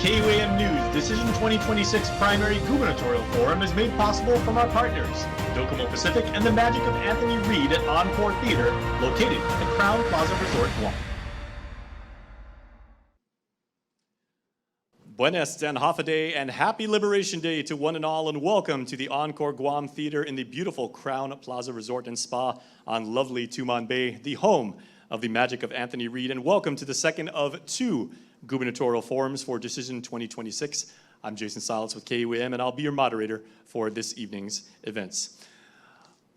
KUAM News Decision 2026 Primary Gubernatorial Forum is made possible from our partners, Docomo Pacific and the Magic of Anthony Reed at Encore Theater, located at Crown Plaza Resort, Guam. Buenas and Hafa and happy Liberation Day to one and all, and welcome to the Encore Guam Theater in the beautiful Crown Plaza Resort and Spa on lovely Tumon Bay, the home of the Magic of Anthony Reed, and welcome to the second of two gubernatorial forums for Decision 2026. I'm Jason Silas with KUAM, and I'll be your moderator for this evening's events.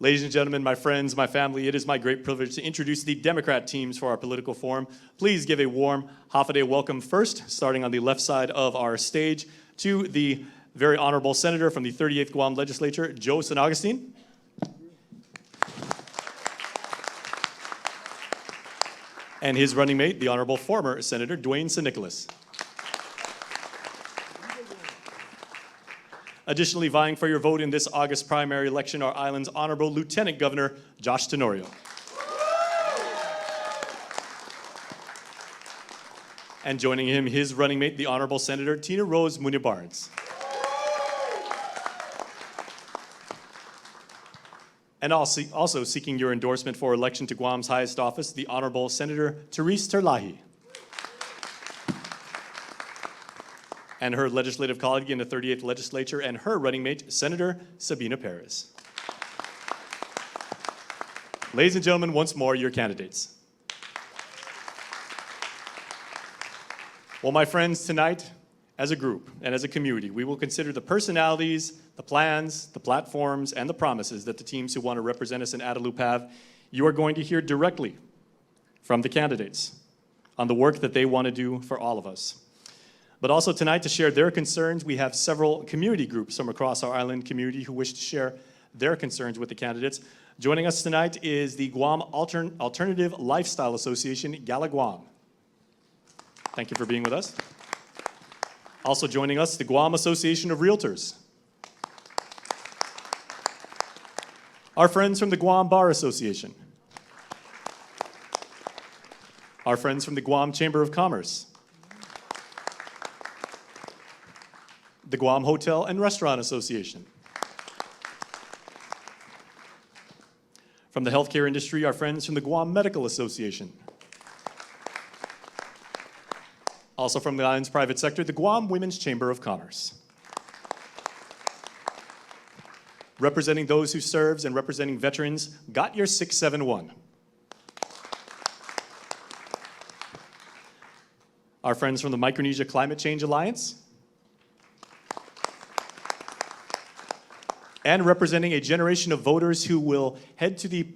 Ladies and gentlemen, my friends, my family, it is my great privilege to introduce the Democrat teams for our political forum. Please give a warm Hafa welcome first, starting on the left side of our stage, to the very honorable senator from the 38th Guam Legislature, Joe San Agustin. And his running mate, the Honorable former Senator Dwayne San Nicolas. Additionally, vying for your vote in this August primary election, our island's Honorable Lieutenant Governor, Josh Tenorio. And joining him, his running mate, the Honorable Senator Tina Rose Muñoz-Barnes. And also seeking your endorsement for election to Guam's highest office, the Honorable Senator Therese Terlahi. And her legislative colleague in the 38th Legislature and her running mate, Senator Sabina Perez. Ladies and gentlemen, once more, your candidates. Well, my friends, tonight, as a group and as a community, we will consider the personalities, the plans, the platforms, and the promises that the teams who want to represent us in Adelup have. You are going to hear directly from the candidates on the work that they want to do for all of us. But also tonight, to share their concerns, we have several community groups from across our island community who wish to share their concerns with the candidates. Joining us tonight is the Guam Alternative Lifestyle Association, Gala Guam. Thank you for being with us. Also joining us, the Guam Association of Realtors. Our friends from the Guam Bar Association. Our friends from the Guam Chamber of Commerce. The Guam Hotel and Restaurant Association. From the healthcare industry, our friends from the Guam Medical Association. Also from the island's private sector, the Guam Women's Chamber of Commerce. Representing those who serves and representing veterans, got your 671. Our friends from the Micronesia Climate Change Alliance. And representing a generation of voters who will head to the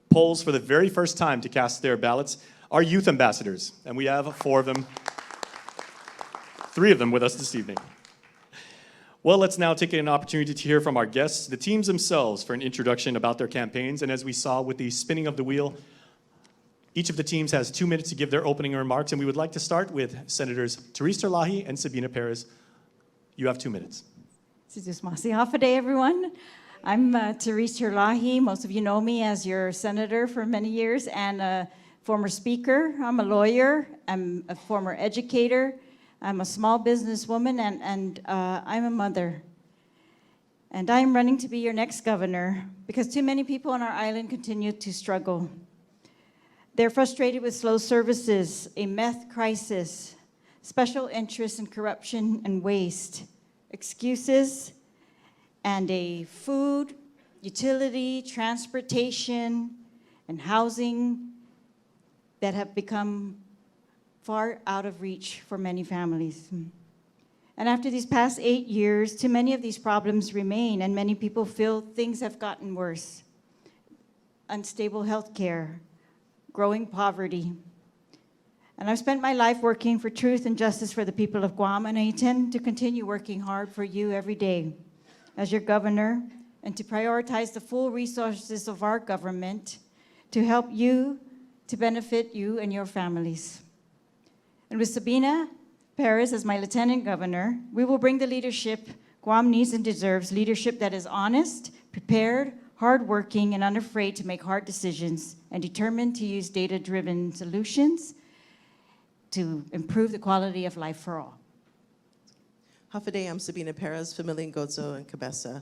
polls for the very first time to cast their ballots, our youth ambassadors. And we have 4 of them, 3 of them with us this evening. Well, let's now take an opportunity to hear from our guests, the teams themselves, for an introduction about their campaigns. And as we saw with the spinning of the wheel, each of the teams has 2 minutes to give their opening remarks. And we would like to start with Senators Therese Terlahi and Sabina Perez. You have 2 minutes. Hafa day, everyone. I'm Therese Terlahi. Most of you know me as your senator for many years and a former speaker. I'm a lawyer. I'm a former educator. I'm a small businesswoman, and I'm a mother. And I'm running to be your next governor because too many people on our island continue to struggle. They're frustrated with slow services, a meth crisis, special interests and corruption and waste, excuses, and a food, utility, transportation, and housing that have become far out of reach for many families. And after these past 8 years, too many of these problems remain, and many people feel things have gotten worse. Unstable health care, growing poverty. And I've spent my life working for truth and justice for the people of Guam, and I intend to continue working hard for you every day as your governor, and to prioritize the full resources of our government to help you, to benefit you and your families. And with Sabina Perez as my lieutenant governor, we will bring the leadership Guam needs and deserves, leadership that is honest, prepared, hardworking, and unafraid to make hard decisions, and determined to use data-driven solutions to improve the quality of life for all. Hafaday, I'm Sabina Perez, Familia Gozo, and Cabeza.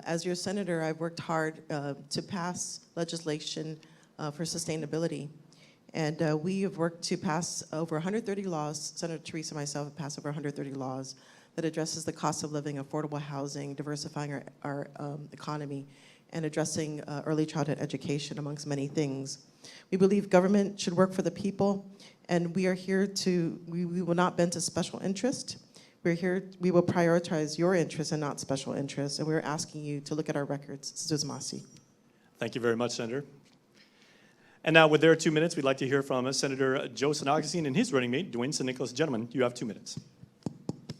As your senator, I've worked hard to pass legislation for sustainability. And we have worked to pass over 130 laws. Senator Teresa and myself have passed over 130 laws that addresses the cost of living, affordable housing, diversifying our economy, and addressing early childhood education, amongst many things. We believe government should work for the people, and we are here we will not bend to special interest. We're here, we will prioritize your interests and not special interests, and we're asking you to look at our records. Suzumasi. Thank you very much, Senator. And now, with their 2 minutes, we'd like to hear from Senator Joe San Augustine and his running mate, Dwayne San Nicolas. Gentlemen, you have 2 minutes.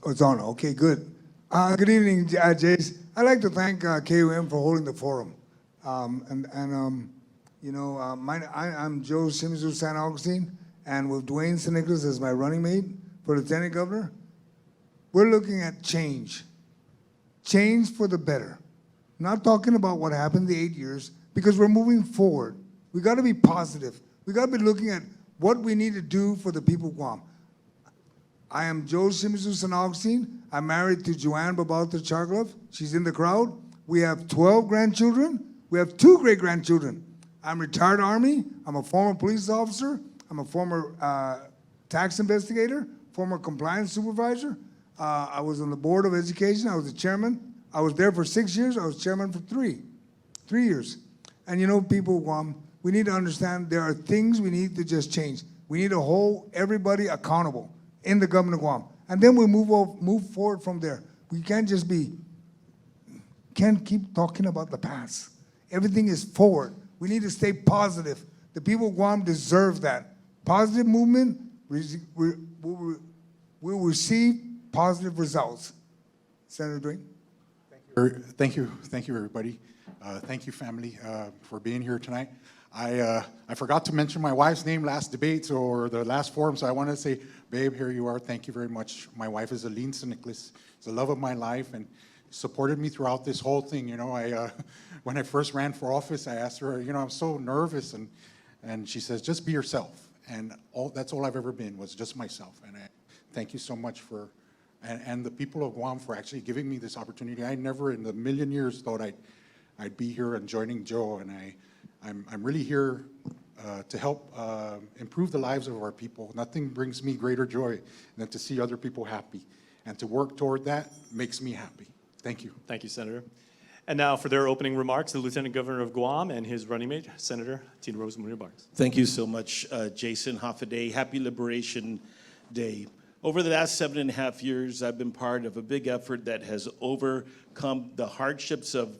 Oh, it's on. Okay, good. Good evening, Jace. I'd like to thank KUAM for holding the forum. I'm Joe Shimizu San Augustine, and with Dwayne San Nicolas as my running mate for Lieutenant Governor, we're looking at change. Change for the better. Not talking about what happened the 8 years, because we're moving forward. We got to be positive. We got to be looking at what we need to do for the people of Guam. I am Joe Shimizu San Augustine. I'm married to Joanne Babalta Charglove. She's in the crowd. We have 12 grandchildren. We have 2 great-grandchildren. I'm retired Army. I'm a former police officer. I'm a former tax investigator, former compliance supervisor. I was on the Board of Education. I was the chairman. I was there for 6 years. I was chairman for 3 years. And you know, people of Guam, we need to understand there are things we need to just change. We need to hold everybody accountable in the government of Guam. And then we move forward from there. We can't keep talking about the past. Everything is forward. We need to stay positive. The people of Guam deserve that. Positive movement will receive positive results. Senator Dwayne? Thank you, everybody. Thank you, family, for being here tonight. I forgot to mention my wife's name last debate or the last forum, so I want to say, babe, here you are. Thank you very much. My wife is Aline San Nicolas. It's the love of my life and supported me throughout this whole thing. You know, when I first ran for office, I asked her, you know, I'm so nervous, and she says, just be yourself. And that's all I've ever been, was just myself. And I thank you so much for, and the people of Guam for actually giving me this opportunity. I never in a million years thought I'd be here and joining Joe, and I'm really here to help improve the lives of our people. Nothing brings me greater joy than to see other people happy, and to work toward that makes me happy. Thank you. Thank you, Senator. And now for their opening remarks, the Lieutenant Governor of Guam and his running mate, Senator Tina Rose Munoz-Barnes. Thank you so much, Jason. Hafaday. Happy Liberation Day. Over the last 7.5 years, I've been part of a big effort that has overcome the hardships of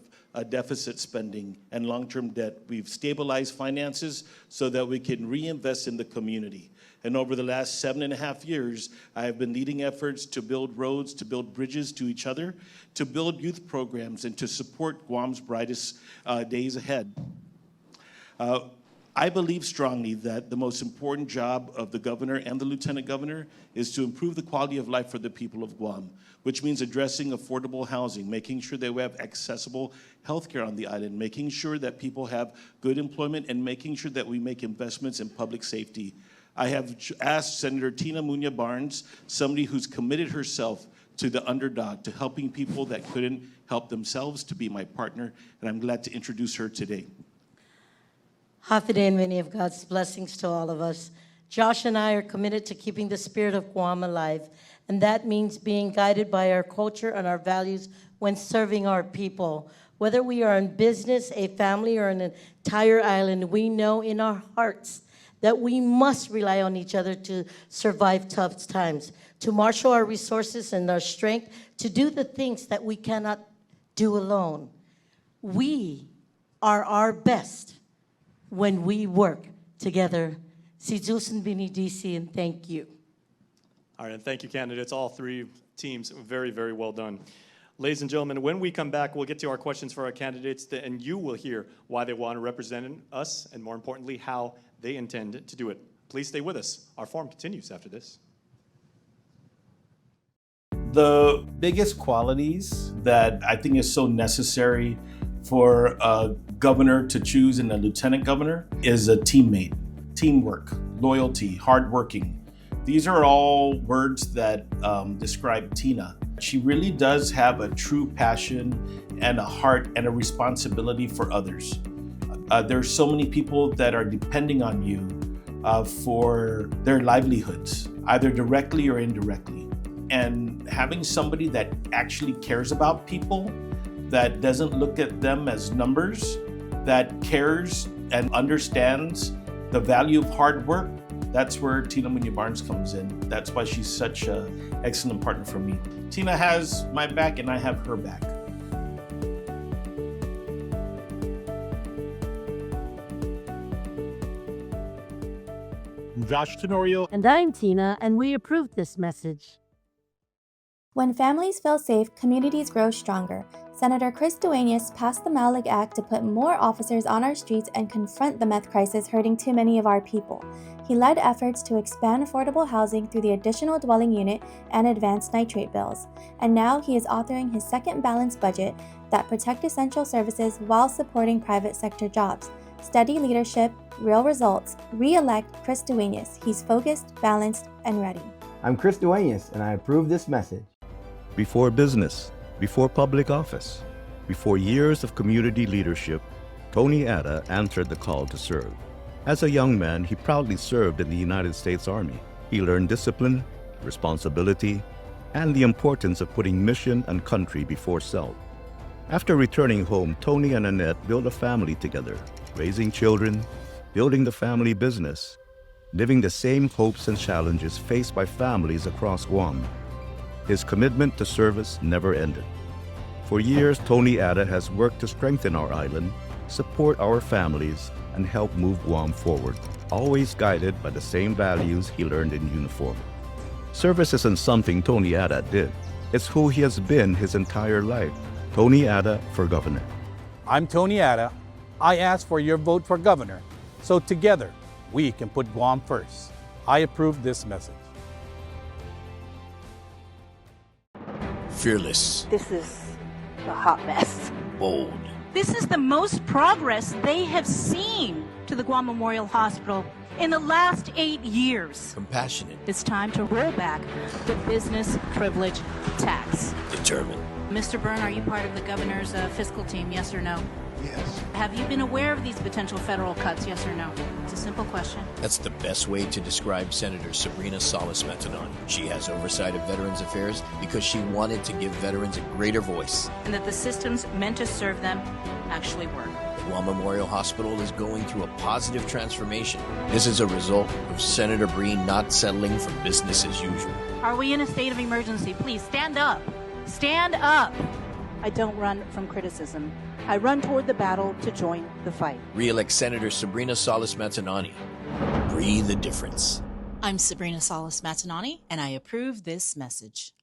deficit spending and long-term debt. We've stabilized finances so that we can reinvest in the community. And over the last 7.5 years, I have been leading efforts to build roads, to build bridges to each other, to build youth programs, and to support Guam's brightest days ahead. I believe strongly that the most important job of the governor and the lieutenant governor is to improve the quality of life for the people of Guam, which means addressing affordable housing, making sure that we have accessible healthcare on the island, making sure that people have good employment, and making sure that we make investments in public safety. I have asked Senator Tina Munoz-Barnes, somebody who's committed herself to the underdog, to helping people that couldn't help themselves, to be my partner, and I'm glad to introduce her today. Hafaday and many of God's blessings to all of us. Josh and I are committed to keeping the spirit of Guam alive, and that means being guided by our culture and our values when serving our people. Whether we are in business, a family, or an entire island, we know in our hearts that we must rely on each other to survive tough times, to marshal our resources and our strength to do the things that we cannot do alone. We are our best when we work together. Si Jusen Bini DC, and thank you. All right, and thank you, candidates, all 3 teams. Very, very well done. Ladies and gentlemen, when we come back, we'll get to our questions for our candidates, and you will hear why they want to represent us, and more importantly, how they intend to do it. Please stay with us. Our forum continues after this. The biggest qualities that I think is so necessary for a governor to choose and a lieutenant governor is a teammate, teamwork, loyalty, hardworking. These are all words that describe Tina. She really does have a true passion and a heart and a responsibility for others. There's so many people that are depending on you for their livelihoods, either directly or indirectly. And having somebody that actually cares about people, that doesn't look at them as numbers, that cares and understands the value of hard work, that's where Tina Muñoz-Barnes comes in. That's why she's such an excellent partner for me. Tina has my back and I have her back. I'm Josh Tenorio. And I'm Tina, and we approve this message. When families feel safe, communities grow stronger. Senator Chris Duenas passed the Malik Act to put more officers on our streets and confront the meth crisis hurting too many of our people. He led efforts to expand affordable housing through the additional dwelling unit and advanced nitrate bills. And now he is authoring his second balanced budget that protect essential services while supporting private sector jobs. Steady leadership, real results. Re-elect Chris Duenas. He's focused, balanced, and ready. I'm Chris Duenas, and I approve this message. Before business, before public office, before years of community leadership, Tony Ada answered the call to serve. As a young man, he proudly served in the United States Army. He learned discipline, responsibility, and the importance of putting mission and country before self. After returning home, Tony and Annette built a family together, raising children, building the family business, living the same hopes and challenges faced by families across Guam. His commitment to service never ended. For years, Tony Ada has worked to strengthen our island, support our families, and help move Guam forward, always guided by the same values he learned in uniform. Service isn't something Tony Ada did. It's who he has been his entire life. Tony Ada for governor. I'm Tony Ada. I ask for your vote for governor, so together we can put Guam first. I approve this message. Fearless. This is a hot mess. Bold. This is the most progress they have seen to the Guam Memorial Hospital in the last 8 years. Compassionate. It's time to roll back the business privilege tax. Determined. Mr. Byrne, are you part of the governor's fiscal team, yes or no? Yes. Have you been aware of these potential federal cuts, yes or no? It's a simple question. That's the best way to describe Senator Sabrina Salas-Matanani. She has oversight of Veterans Affairs because she wanted to give veterans a greater voice. And that the systems meant to serve them actually work. The Guam Memorial Hospital is going through a positive transformation. This is a result of Senator Breen not settling for business as usual. Are we in a state of emergency? Please stand up. Stand up. I don't run from criticism. I run toward the battle to join the fight. Re-elect Senator Sabrina Salas-Matanani. Breathe the difference. I'm Sabrina Salas-Matanani, and I approve this message.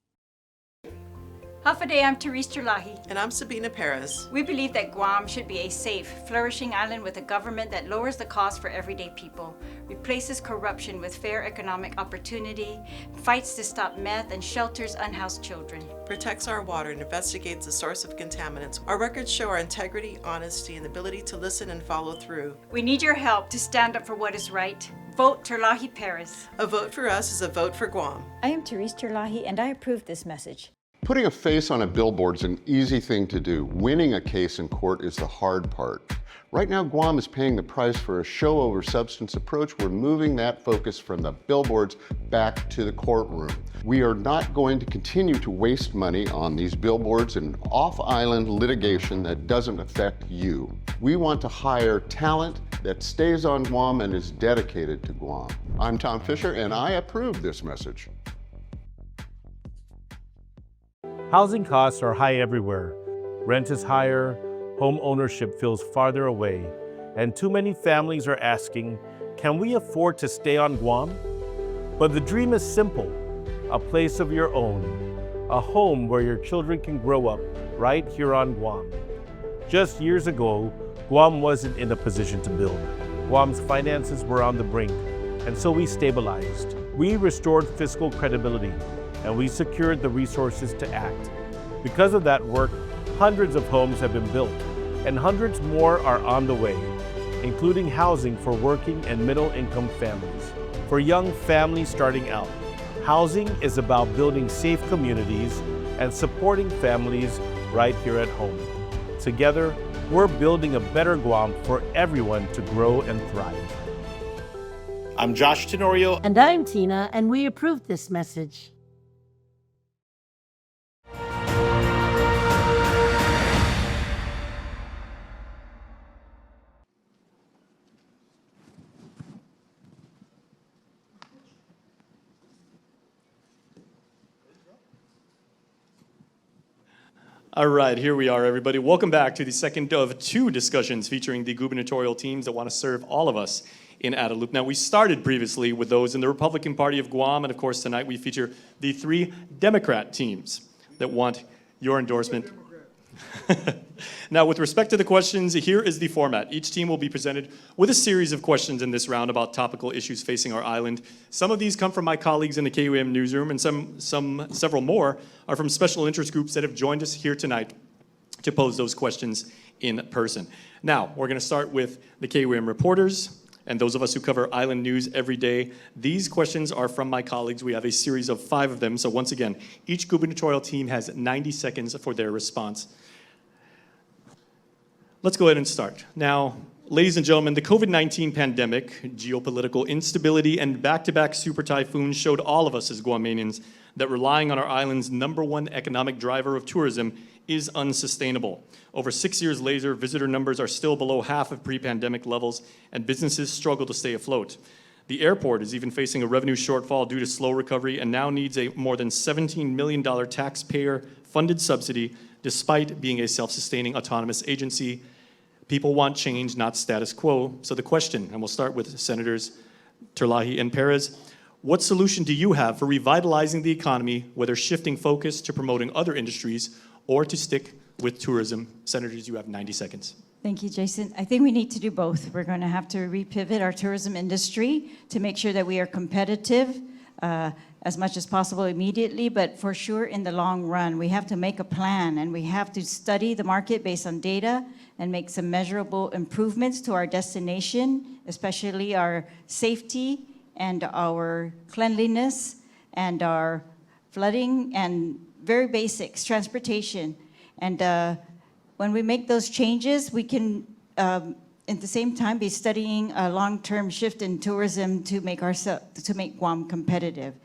Hafaday, I'm Therese Terlahi. And I'm Sabina Perez. We believe that Guam should be a safe, flourishing island with a government that lowers the cost for everyday people, replaces corruption with fair economic opportunity, fights to stop meth, and shelters unhoused children. Protects our water and investigates the source of contaminants. Our records show our integrity, honesty, and ability to listen and follow through. We need your help to stand up for what is right. Vote Terlahi Perez. A vote for us is a vote for Guam. I am Therese Terlahi, and I approve this message. Putting a face on a billboard is an easy thing to do. Winning a case in court is the hard part. Right now, Guam is paying the price for a show over substance approach. We're moving that focus from the billboards back to the courtroom. We are not going to continue to waste money on these billboards and off-island litigation that doesn't affect you. We want to hire talent that stays on Guam and is dedicated to Guam. I'm Tom Fisher, and I approve this message. Housing costs are high everywhere. Rent is higher, home ownership feels farther away, and too many families are asking, can we afford to stay on Guam? But the dream is simple, a place of your own, a home where your children can grow up right here on Guam. Just years ago, Guam wasn't in a position to build. Guam's finances were on the brink, and so we stabilized. We restored fiscal credibility, and we secured the resources to act. Because of that work, hundreds of homes have been built, and hundreds more are on the way, including housing for working and middle-income families. For young families starting out, Housing is about building safe communities and supporting families right here at home. Together, we're building a better Guam for everyone to grow and thrive. I'm Josh Tenorio. And I'm Tina, and we approve this message. All right, here we are, everybody. Welcome back to the second of two discussions featuring the gubernatorial teams that want to serve all of us in Adelup. Now, we started previously with those in the Republican Party of Guam, and of course, tonight we feature the three Democrat teams that want your endorsement. Now, with respect to the questions, here is the format. Each team will be presented with a series of questions in this round about topical issues facing our island. Some of these come from my colleagues in the KUAM newsroom, and several more are from special interest groups that have joined us here tonight to pose those questions in person. Now, we're going to start with the KUAM reporters and those of us who cover island news every day. These questions are from my colleagues. We have a series of 5 of them. So once again, each gubernatorial team has 90 seconds for their response. Let's go ahead and start. Now, ladies and gentlemen, the COVID-19 pandemic, geopolitical instability, and back-to-back super typhoons showed all of us as Guamanians that relying on our island's #1 economic driver of tourism is unsustainable. Over 6 years later, visitor numbers are still below half of pre-pandemic levels, and businesses struggle to stay afloat. The airport is even facing a revenue shortfall due to slow recovery and now needs a more than $17 million taxpayer-funded subsidy despite being a self-sustaining autonomous agency. People want change, not status quo. So the question, and we'll start with Senators Terlahi and Perez, what solution do you have for revitalizing the economy, whether shifting focus to promoting other industries or to stick with tourism? Senators, you have 90 seconds. Thank you, Jason. I think we need to do both. We're going to have to repivot our tourism industry to make sure that we are competitive as much as possible immediately, but for sure in the long run. We have to make a plan, and we have to study the market based on data and make some measurable improvements to our destination, especially our safety and our cleanliness and our flooding and very basics, transportation. And when we make those changes, we can, at the same time, be studying a long-term shift in tourism to make Guam competitive.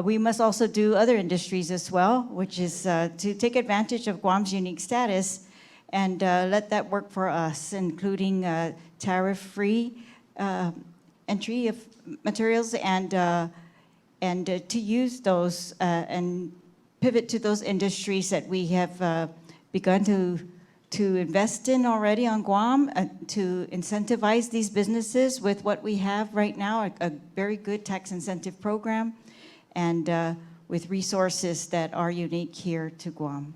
We must also do other industries as well, which is to take advantage of Guam's unique status and let that work for us, including tariff-free entry of materials and to use those and pivot to those industries that we have begun to invest in already on Guam, to incentivize these businesses with what we have right now, a very good tax incentive program, and with resources that are unique here to Guam.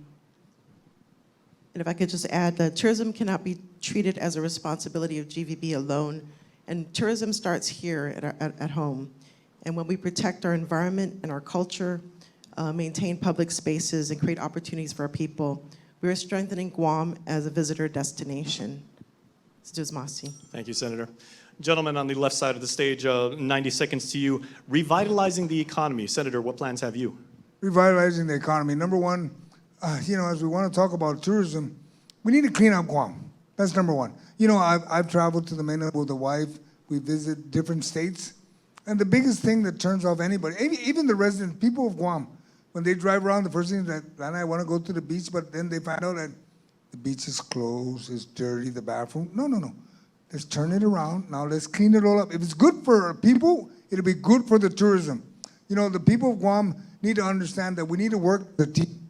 And if I could just add that tourism cannot be treated as a responsibility of GVB alone, and tourism starts here at home. And when we protect our environment and our culture, maintain public spaces, and create opportunities for our people, we are strengthening Guam as a visitor destination. Masi. Thank you, Senator. Gentlemen on the left side of the stage, 90 seconds to you. Revitalizing the economy. Senator, what plans have you? Revitalizing the economy. Number one, as we want to talk about tourism, we need to clean up Guam. That's number one. I've traveled to the mainland with a wife. We visit different states. And the biggest thing that turns off anybody, even the residents, people of Guam, when they drive around, the first thing is that, I want to go to the beach, but then they find out that the beach is closed, it's dirty, the bathroom. No. Let's turn it around. Now let's clean it all up. If it's good for people, it'll be good for the tourism. The people of Guam need to understand that we need to work the team.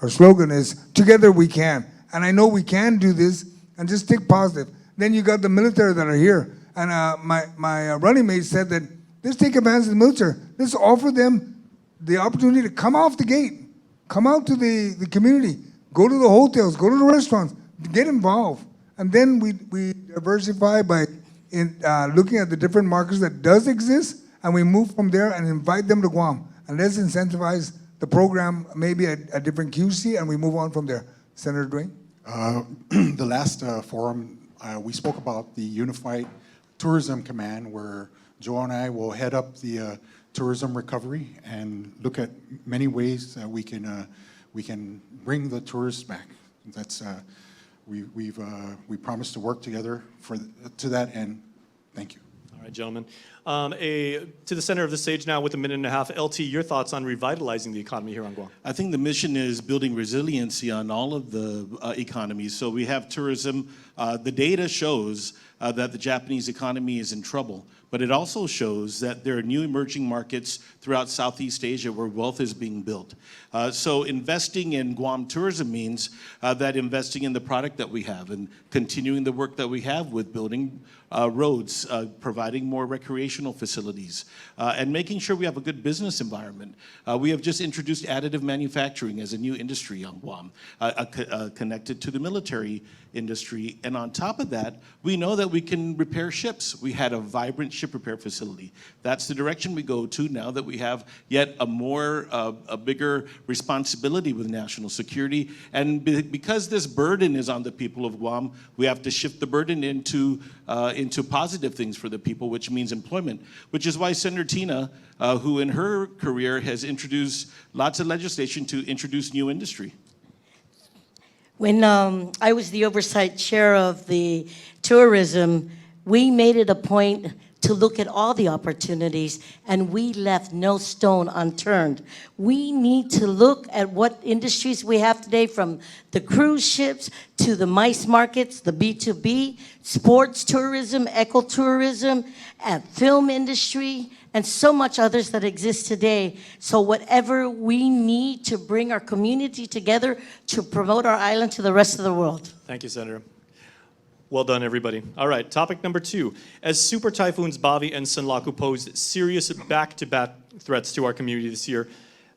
Our slogan is, together we can. And I know we can do this, and just think positive. Then you got the military that are here. And my running mate said that let's take advantage of the military. Let's offer them the opportunity to come off the gate, come out to the community, go to the hotels, go to the restaurants, get involved. And then we diversify by looking at the different markets that does exist, and we move from there and invite them to Guam. And let's incentivize the program, maybe a different QC, and we move on from there. Senator Dwayne? The last forum, we spoke about the Unified Tourism Command, where Joe and I will head up the tourism recovery and look at many ways that we can bring the tourists back. That's we promised to work together to that end. Thank you. All right, gentlemen. To the center of the stage now with a minute and a half. LT, your thoughts on revitalizing the economy here on Guam? I think the mission is building resiliency on all of the economies. So we have tourism. The data shows that the Japanese economy is in trouble, but it also shows that there are new emerging markets throughout Southeast Asia where wealth is being built. So investing in Guam tourism means that investing in the product that we have and continuing the work that we have with building roads, providing more recreational facilities, and making sure we have a good business environment. We have just introduced additive manufacturing as a new industry on Guam, connected to the military industry. And on top of that, we know that we can repair ships. We had a vibrant ship repair facility. That's the direction we go to now that we have yet a bigger responsibility with national security. And because this burden is on the people of Guam, we have to shift the burden into positive things for the people, which means employment, which is why Senator Tina, who in her career has introduced lots of legislation to introduce new industry. When I was the oversight chair of the tourism, we made it a point to look at all the opportunities, and we left no stone unturned. We need to look at what industries we have today, from the cruise ships to the MICE markets, the B2B, sports tourism, ecotourism, and film industry, and so much others that exist today. So whatever we need to bring our community together to promote our island to the rest of the world. Thank you, Senator. Well done, everybody. All right, topic number 2. As super typhoons Bavi and Sunlaku posed serious back-to-back threats to our community this year,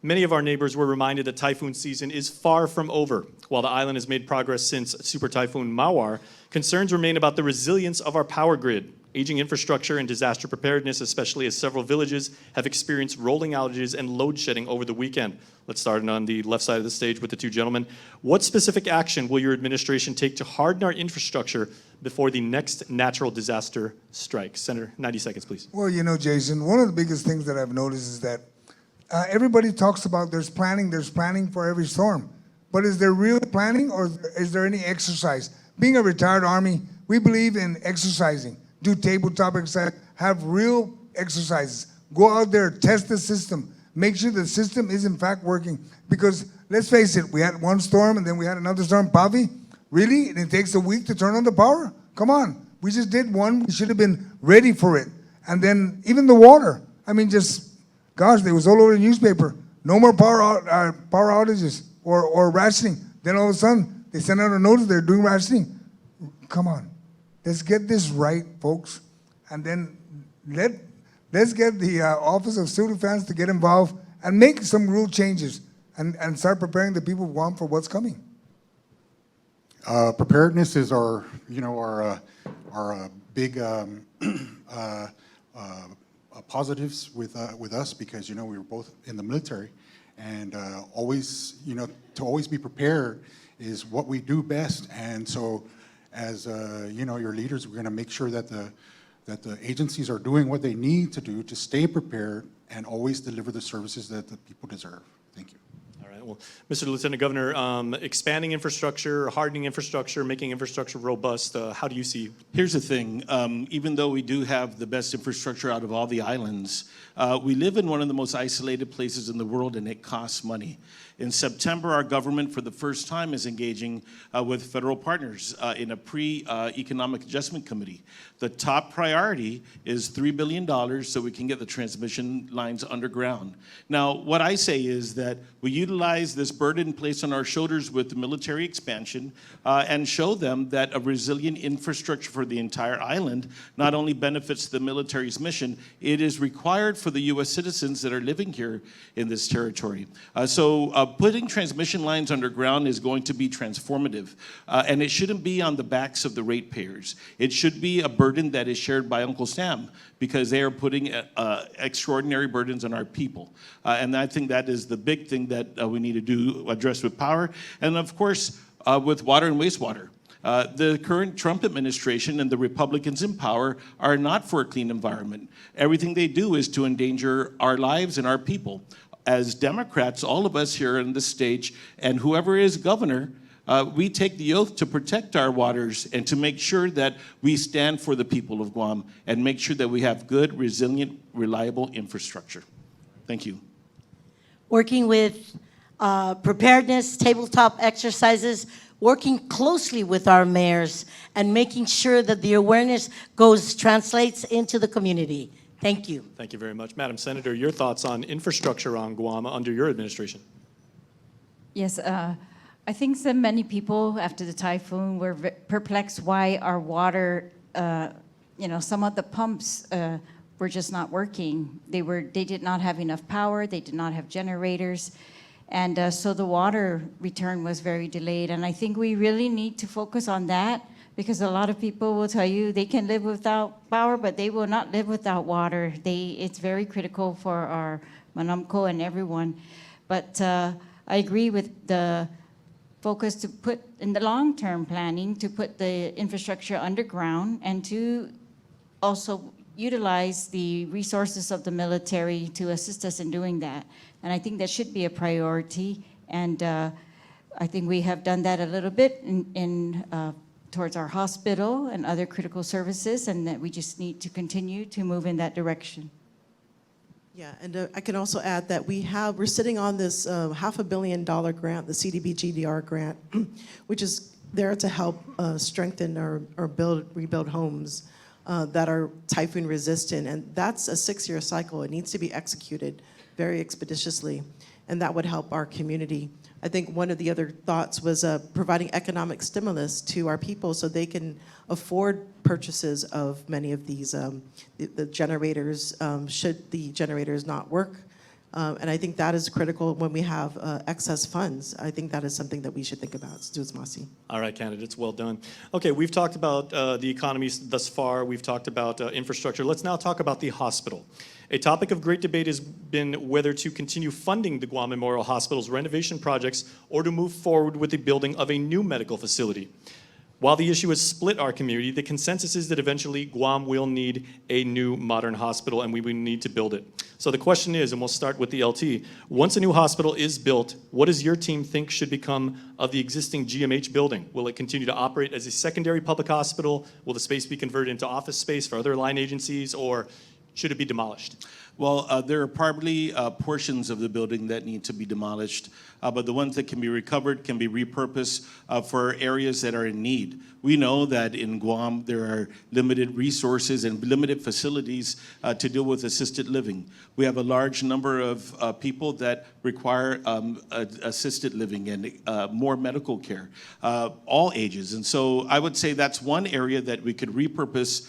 many of our neighbors were reminded that typhoon season is far from over. While the island has made progress since Super Typhoon Mawar, concerns remain about the resilience of our power grid, aging infrastructure, and disaster preparedness, especially as several villages have experienced rolling outages and load shedding over the weekend. Let's start on the left side of the stage with the two gentlemen. What specific action will your administration take to harden our infrastructure before the next natural disaster strikes? Senator, 90 seconds, please. Well, you know, Jason, one of the biggest things that I've noticed is that everybody talks about there's planning for every storm. But is there real planning, or is there any exercise? Being a retired Army, we believe in exercising. Do tabletop exercise, have real exercises. Go out there, test the system. Make sure the system is in fact working. Because let's face it, we had one storm and then we had another storm, Pavi. Really? And it takes a week to turn on the power? Come on. We just did one. We should have been ready for it. And then even the water. I mean, just, gosh, they was all over the newspaper. No more power outages or rationing. Then all of a sudden, they sent out a notice they're doing rationing. Come on. Let's get this right, folks. And then let's get the Office of Civil Defense to get involved and make some rule changes and start preparing the people of Guam for what's coming. Preparedness is our big positives with us, because we were both in the military, and always to always be prepared is what we do best. And so, as your leaders, we're going to make sure that the agencies are doing what they need to do to stay prepared and always deliver the services that the people deserve. Thank you. All right. Well, Mr. Lieutenant Governor, expanding infrastructure, hardening infrastructure, making infrastructure robust, how do you see? Here's the thing. Even though we do have the best infrastructure out of all the islands, we live in one of the most isolated places in the world, and it costs money. In September, our government, for the first time, is engaging with federal partners in a pre-economic adjustment committee. The top priority is $3 billion so we can get the transmission lines underground. Now, what I say is that we utilize this burden placed on our shoulders with the military expansion and show them that a resilient infrastructure for the entire island not only benefits the military's mission, it is required for the U.S. citizens that are living here in this territory. Putting transmission lines underground is going to be transformative, and it shouldn't be on the backs of the ratepayers. It should be a burden that is shared by Uncle Sam, because they are putting extraordinary burdens on our people. And I think that is the big thing that we need to address with power. And of course, with water and wastewater. The current Trump administration and the Republicans in power are not for a clean environment. Everything they do is to endanger our lives and our people. As Democrats, all of us here on this stage, and whoever is governor, we take the oath to protect our waters and to make sure that we stand for the people of Guam and make sure that we have good, resilient, reliable infrastructure. Thank you. Working with preparedness, tabletop exercises, working closely with our mayors, and making sure that the awareness translates into the community. Thank you. Thank you very much. Madam Senator, your thoughts on infrastructure on Guam under your administration? Yes, I think that many people after the typhoon were perplexed why our water, some of the pumps were just not working. They did not have enough power. They did not have generators. And so the water return was very delayed. And I think we really need to focus on that, because a lot of people will tell you they can live without power, but they will not live without water. It's very critical for our Manamco and everyone. But I agree with the focus to put in the long-term planning to put the infrastructure underground and to also utilize the resources of the military to assist us in doing that. And I think that should be a priority. And I think we have done that a little bit towards our hospital and other critical services, and that we just need to continue to move in that direction. Yeah, and I can also add that we're sitting on this $500 million grant, the CDBG-DR grant, which is there to help strengthen or rebuild homes that are typhoon resistant. And that's a 6-year cycle. It needs to be executed very expeditiously, and that would help our community. I think one of the other thoughts was providing economic stimulus to our people so they can afford purchases of many of these the generators, should the generators not work. And I think that is critical when we have excess funds. I think that is something that we should think about. Students Masi. All right, candidates, well done. Okay, we've talked about the economy thus far. We've talked about infrastructure. Let's now talk about the hospital. A topic of great debate has been whether to continue funding the Guam Memorial Hospital's renovation projects or to move forward with the building of a new medical facility. While the issue has split our community, the consensus is that eventually Guam will need a new modern hospital and we will need to build it. So the question is, and we'll start with the LT, once a new hospital is built, what does your team think should become of the existing GMH building? Will it continue to operate as a secondary public hospital? Will the space be converted into office space for other line agencies, or should it be demolished? Well, there are probably portions of the building that need to be demolished, but the ones that can be recovered can be repurposed for areas that are in need. We know that in Guam there are limited resources and limited facilities to deal with assisted living. We have a large number of people that require assisted living and more medical care, all ages. And so I would say that's one area that we could repurpose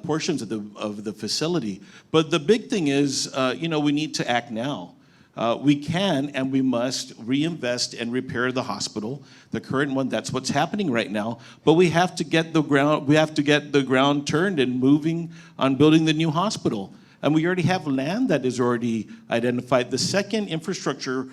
portions of the facility. But the big thing is, we need to act now. We can and we must reinvest and repair the hospital, the current one. That's what's happening right now. But we have to get the ground turned and moving on building the new hospital. And we already have land that is already identified. The second infrastructure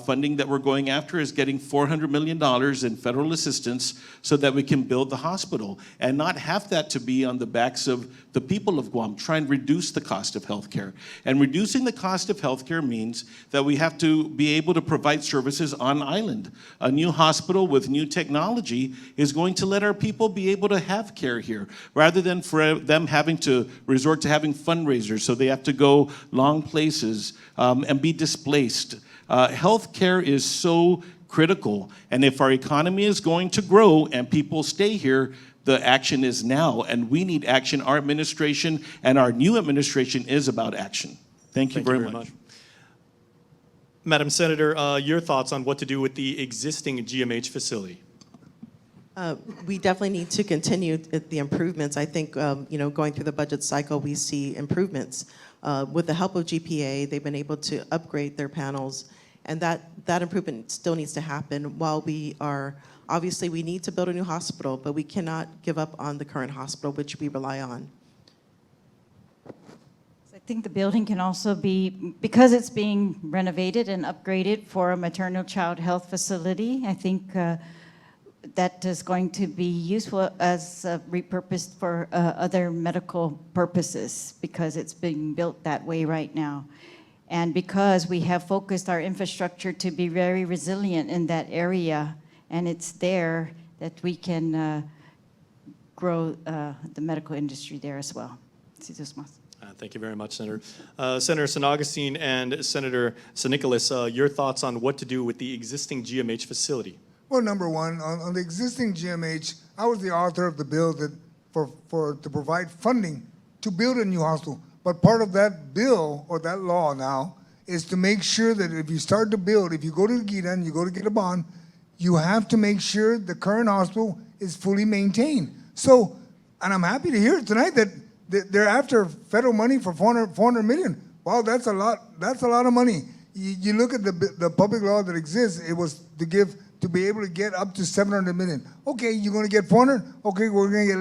funding that we're going after is getting $400 million in federal assistance so that we can build the hospital and not have that to be on the backs of the people of Guam. Try and reduce the cost of healthcare. And reducing the cost of healthcare means that we have to be able to provide services on island. A new hospital with new technology is going to let our people be able to have care here rather than for them having to resort to having fundraisers, so they have to go long places and be displaced. Healthcare is so critical, and if our economy is going to grow and people stay here, the action is now, and we need action. Our administration and our new administration is about action. Thank you very much. Madam Senator, your thoughts on what to do with the existing GMH facility? We definitely need to continue the improvements. I think, going through the budget cycle, we see improvements. With the help of GPA, they've been able to upgrade their panels, and that improvement still needs to happen. While obviously we need to build a new hospital, but we cannot give up on the current hospital, which we rely on. I think the building can also be, because it's being renovated and upgraded for a maternal child health facility, I think that is going to be useful as repurposed for other medical purposes because it's being built that way right now. And because we have focused our infrastructure to be very resilient in that area, and it's there that we can grow the medical industry there as well. Thank you very much, Senator. Senator San Augustine and Senator San Nicolas, your thoughts on what to do with the existing GMH facility? Well, number one, on the existing GMH, I was the author of the bill that to provide funding to build a new hospital. But part of that bill or that law now is to make sure that if you start to build, if you go to the GITA and you go to get a bond, you have to make sure the current hospital is fully maintained. So, and I'm happy to hear tonight that they're after federal money for 400 million. Wow, that's a lot. That's a lot of money. You look at the public law that exists. It was to be able to get up to 700 million. Okay, you're going to get 400. Okay, we're going to get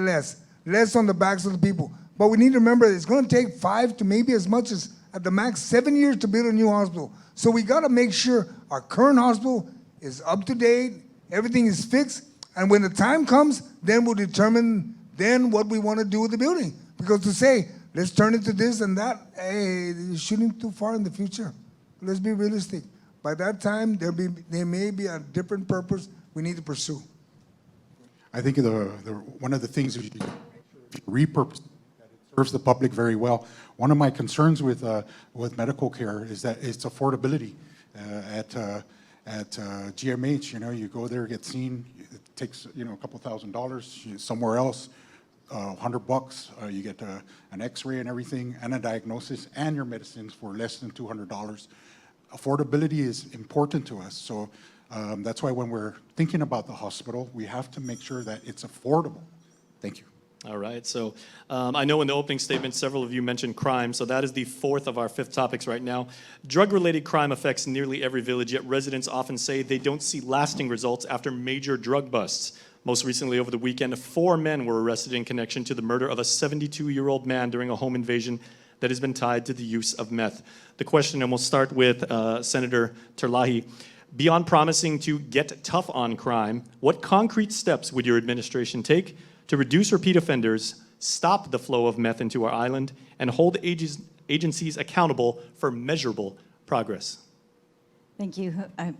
less on the backs of the people. But we need to remember that it's going to take 5 to maybe as much as at the max 7 years to build a new hospital. So we got to make sure our current hospital is up to date. Everything is fixed. And when the time comes, then we'll determine then what we want to do with the building. Because to say, let's turn it to this and that, hey, you're shooting too far in the future. Let's be realistic. By that time, there may be a different purpose we need to pursue. I think one of the things is repurpose that it serves the public very well. One of my concerns with medical care is that it's affordability. At GMH, you go there, get seen, it takes a couple $1,000s. Somewhere else, $100, you get an X-ray and everything, and a diagnosis, and your medicines for less than $200. Affordability is important to us, so that's why when we're thinking about the hospital, we have to make sure that it's affordable. Thank you. All right, so I know in the opening statement, several of you mentioned crime, so that is the 4th of our 5th topics right now. Drug-related crime affects nearly every village, yet residents often say they don't see lasting results after major drug busts. Most recently, over the weekend, 4 men were arrested in connection to the murder of a 72-year-old man during a home invasion that has been tied to the use of meth. The question, and we'll start with Senator Terlahi. Beyond promising to get tough on crime, what concrete steps would your administration take to reduce repeat offenders, stop the flow of meth into our island, and hold agencies accountable for measurable progress? Thank you.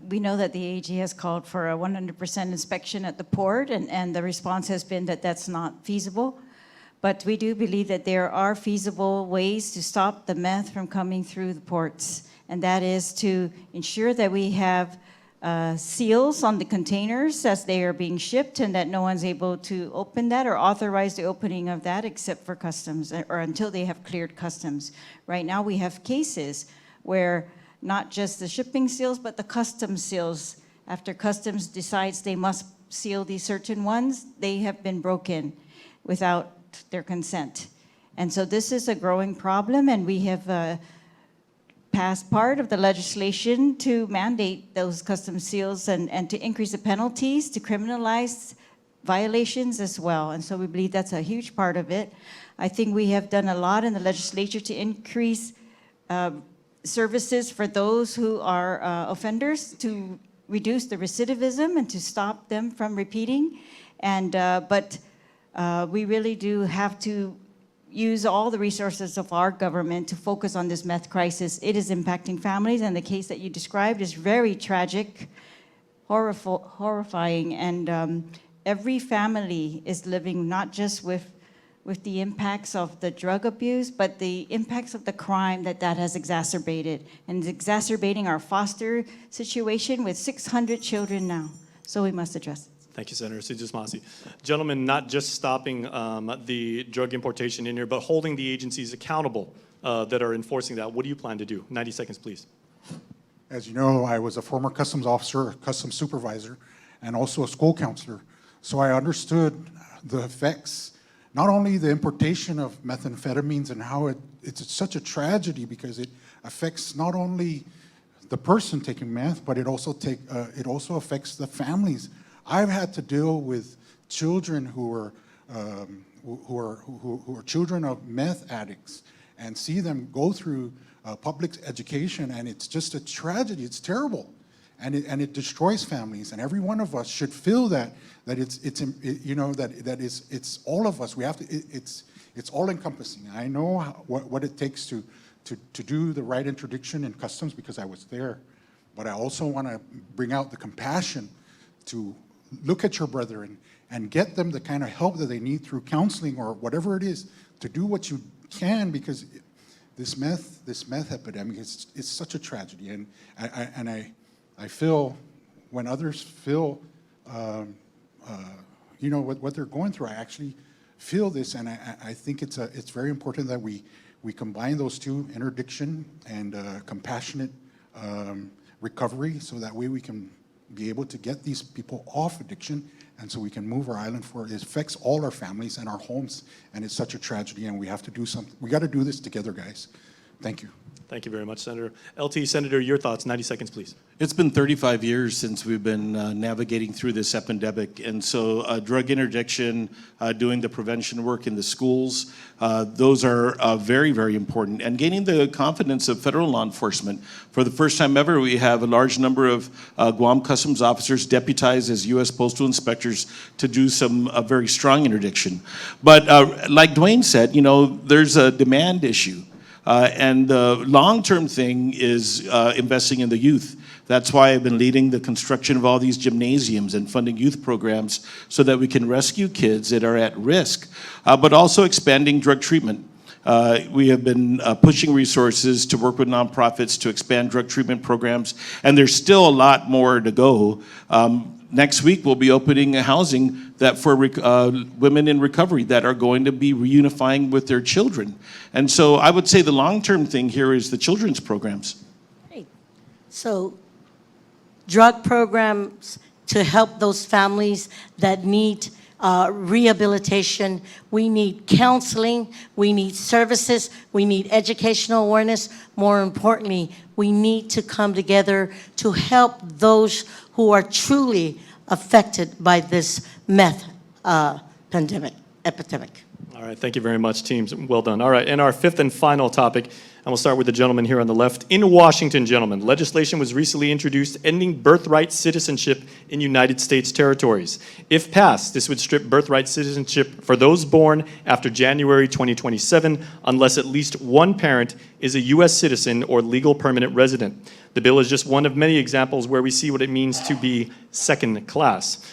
We know that the AG has called for a 100% inspection at the port, and the response has been that that's not feasible. But we do believe that there are feasible ways to stop the meth from coming through the ports, and that is to ensure that we have seals on the containers as they are being shipped and that no one's able to open that or authorize the opening of that except for customs or until they have cleared customs. Right now we have cases where not just the shipping seals, but the customs seals, after customs decides they must seal these certain ones, they have been broken without their consent. And so this is a growing problem, and we have passed part of the legislation to mandate those customs seals and to increase the penalties, to criminalize violations as well. And so we believe that's a huge part of it. I think we have done a lot in the legislature to increase services for those who are offenders, to reduce the recidivism and to stop them from repeating. And but we really do have to use all the resources of our government to focus on this meth crisis. It is impacting families, and the case that you described is very tragic, horrifying, and every family is living not just with the impacts of the drug abuse, but the impacts of the crime that has exacerbated, and is exacerbating our foster situation with 600 children now. So we must address it. Thank you, Senator Sijasmasi. Gentlemen, not just stopping the drug importation in here, but holding the agencies accountable that are enforcing that. What do you plan to do? 90 seconds, please. As you know, I was a former customs officer, customs supervisor, and also a school counselor. So I understood the effects, not only the importation of methamphetamines and how it's such a tragedy because it affects not only the person taking meth, but it also affects the families. I've had to deal with children who are children of meth addicts and see them go through public education, and it's just a tragedy. It's terrible. and it destroys families. And every one of us should feel that it's all of us. We have to. It's all encompassing. I know what it takes to do the right interdiction in customs because I was there, but I also want to bring out the compassion to look at your brethren and get them the kind of help that they need through counseling or whatever it is to do what you can, because this meth epidemic is such a tragedy, and I feel when others feel what they're going through, I actually feel this, and I think it's very important that we combine those two, interdiction and compassionate recovery, so that way we can be able to get these people off addiction, and so we can move our island forward. It affects all our families and our homes, and it's such a tragedy, and we have to do something. We got to do this together, guys. Thank you. Thank you very much, Senator. LT, Senator, your thoughts, 90 seconds, please. It's been 35 years since we've been navigating through this epidemic, and so drug interdiction, doing the prevention work in the schools, those are very, very important. And gaining the confidence of federal law enforcement. For the first time ever, we have a large number of Guam Customs officers deputized as U.S. Postal Inspectors to do some very strong interdiction. But like Dwayne said, there's a demand issue. And the long-term thing is investing in the youth. That's why I've been leading the construction of all these gymnasiums and funding youth programs so that we can rescue kids that are at risk, but also expanding drug treatment. We have been pushing resources to work with nonprofits to expand drug treatment programs, and there's still a lot more to go. Next week, we'll be opening a housing that for women in recovery that are going to be reunifying with their children. And so I would say the long-term thing here is the children's programs. Great. So drug programs to help those families that need rehabilitation. We need counseling. We need services. We need educational awareness. More importantly, we need to come together to help those who are truly affected by this meth epidemic. All right, thank you very much, teams. Well done. All right, and our fifth and final topic, and we'll start with the gentleman here on the left. In Washington, gentlemen, legislation was recently introduced ending birthright citizenship in United States territories. If passed, this would strip birthright citizenship for those born after January 2027, unless at least one parent is a U.S. citizen or legal permanent resident. The bill is just one of many examples where we see what it means to be second class.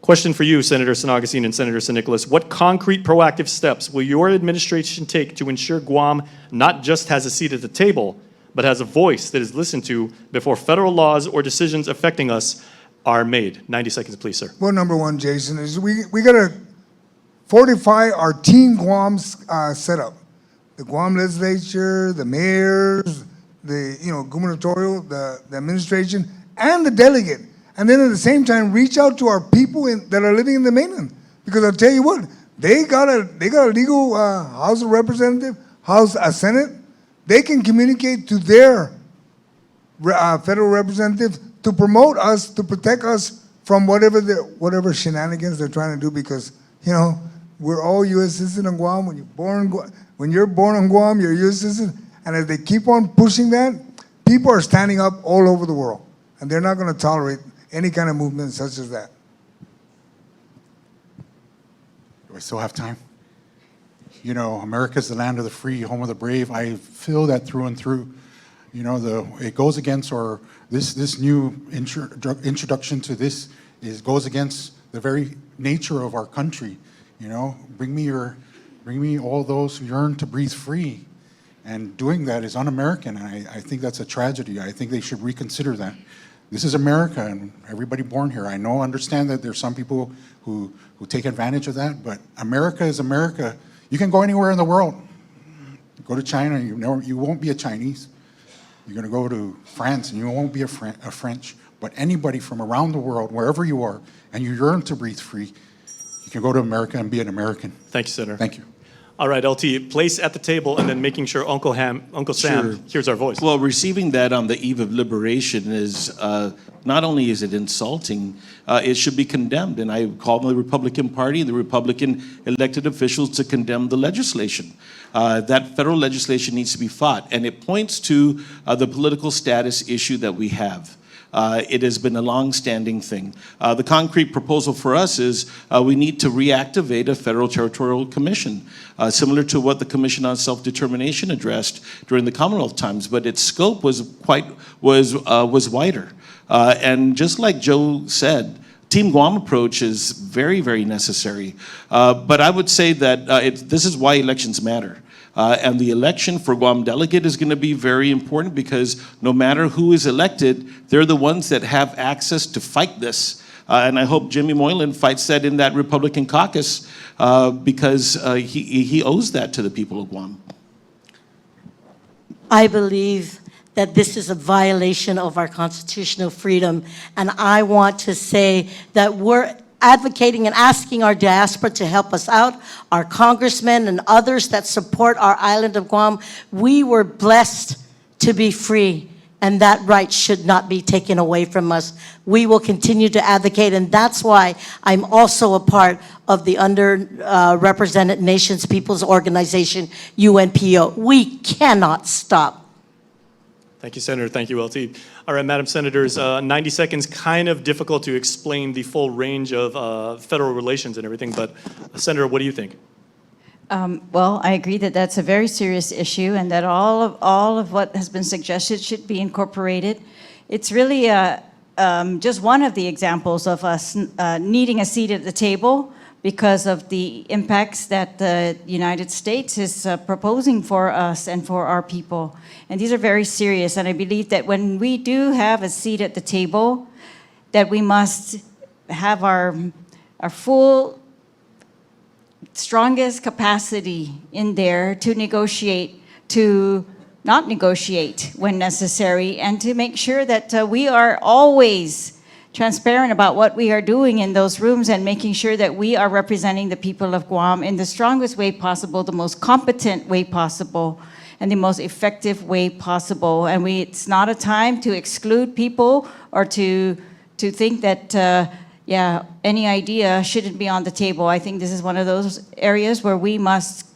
Question for you, Senator San Augustine and Senator San Nicolas. What concrete proactive steps will your administration take to ensure Guam not just has a seat at the table, but has a voice that is listened to before federal laws or decisions affecting us are made? 90 seconds, please, sir. Well, number one, Jason, is we got to fortify our Team Guam setup. The Guam legislature, the mayors, the gubernatorial, the administration, and the delegate. And then at the same time, reach out to our people that are living in the mainland. Because I'll tell you what, they got a legal House of Representatives, a Senate. They can communicate to their federal representatives to promote us, to protect us from whatever shenanigans they're trying to do. Because we're all U.S. citizens in Guam. When you're born in Guam, you're a U.S. citizen. And as they keep on pushing that, people are standing up all over the world, and they're not going to tolerate any kind of movement such as that. Do I still have time? America's the land of the free, home of the brave. I feel that through and through. It goes against this new introduction to this goes against the very nature of our country. Bring me all those who yearn to breathe free. And doing that is un-American, and I think that's a tragedy. I think they should reconsider that. This is America, and everybody born here. I understand that there's some people who take advantage of that, but America is America. You can go anywhere in the world. Go to China, you won't be a Chinese. You're going to go to France, and you won't be a French. But anybody from around the world, wherever you are, and you yearn to breathe free, you can go to America and be an American. Thank you, Senator. Thank you. All right, LT, place at the table and then making sure Uncle Sam hears our voice. Well, receiving that on the eve of liberation is, not only is it insulting, it should be condemned. And I call the Republican Party, the Republican elected officials to condemn the legislation. That federal legislation needs to be fought. And it points to the political status issue that we have. It has been a long-standing thing. The concrete proposal for us is we need to reactivate a federal territorial commission, similar to what the Commission on Self-Determination addressed during the Commonwealth times, but its scope was wider. And just like Joe said, Team Guam approach is very, very necessary. But I would say that this is why elections matter. And the election for Guam delegate is going to be very important because no matter who is elected, they're the ones that have access to fight this. And I hope Jimmy Moylan fights that in that Republican caucus because he owes that to the people of Guam. I believe that this is a violation of our constitutional freedom. And I want to say that we're advocating and asking our diaspora to help us out, our congressmen and others that support our island of Guam. We were blessed to be free, and that right should not be taken away from us. We will continue to advocate, and that's why I'm also a part of the Underrepresented Nations Peoples Organization, UNPO. We cannot stop. Thank you, Senator. Thank you, LT. All right, Madam Senators, 90 seconds, kind of difficult to explain the full range of federal relations and everything, but Senator, what do you think? Well, I agree that that's a very serious issue and that all of what has been suggested should be incorporated. It's really just one of the examples of us needing a seat at the table because of the impacts that the United States is proposing for us and for our people. And these are very serious, and I believe that when we do have a seat at the table, that we must have our full, strongest capacity in there to negotiate, to not negotiate when necessary, and to make sure that we are always transparent about what we are doing in those rooms and making sure that we are representing the people of Guam in the strongest way possible, the most competent way possible, and the most effective way possible. And it's not a time to exclude people or to think that, yeah, any idea shouldn't be on the table. I think this is one of those areas where we must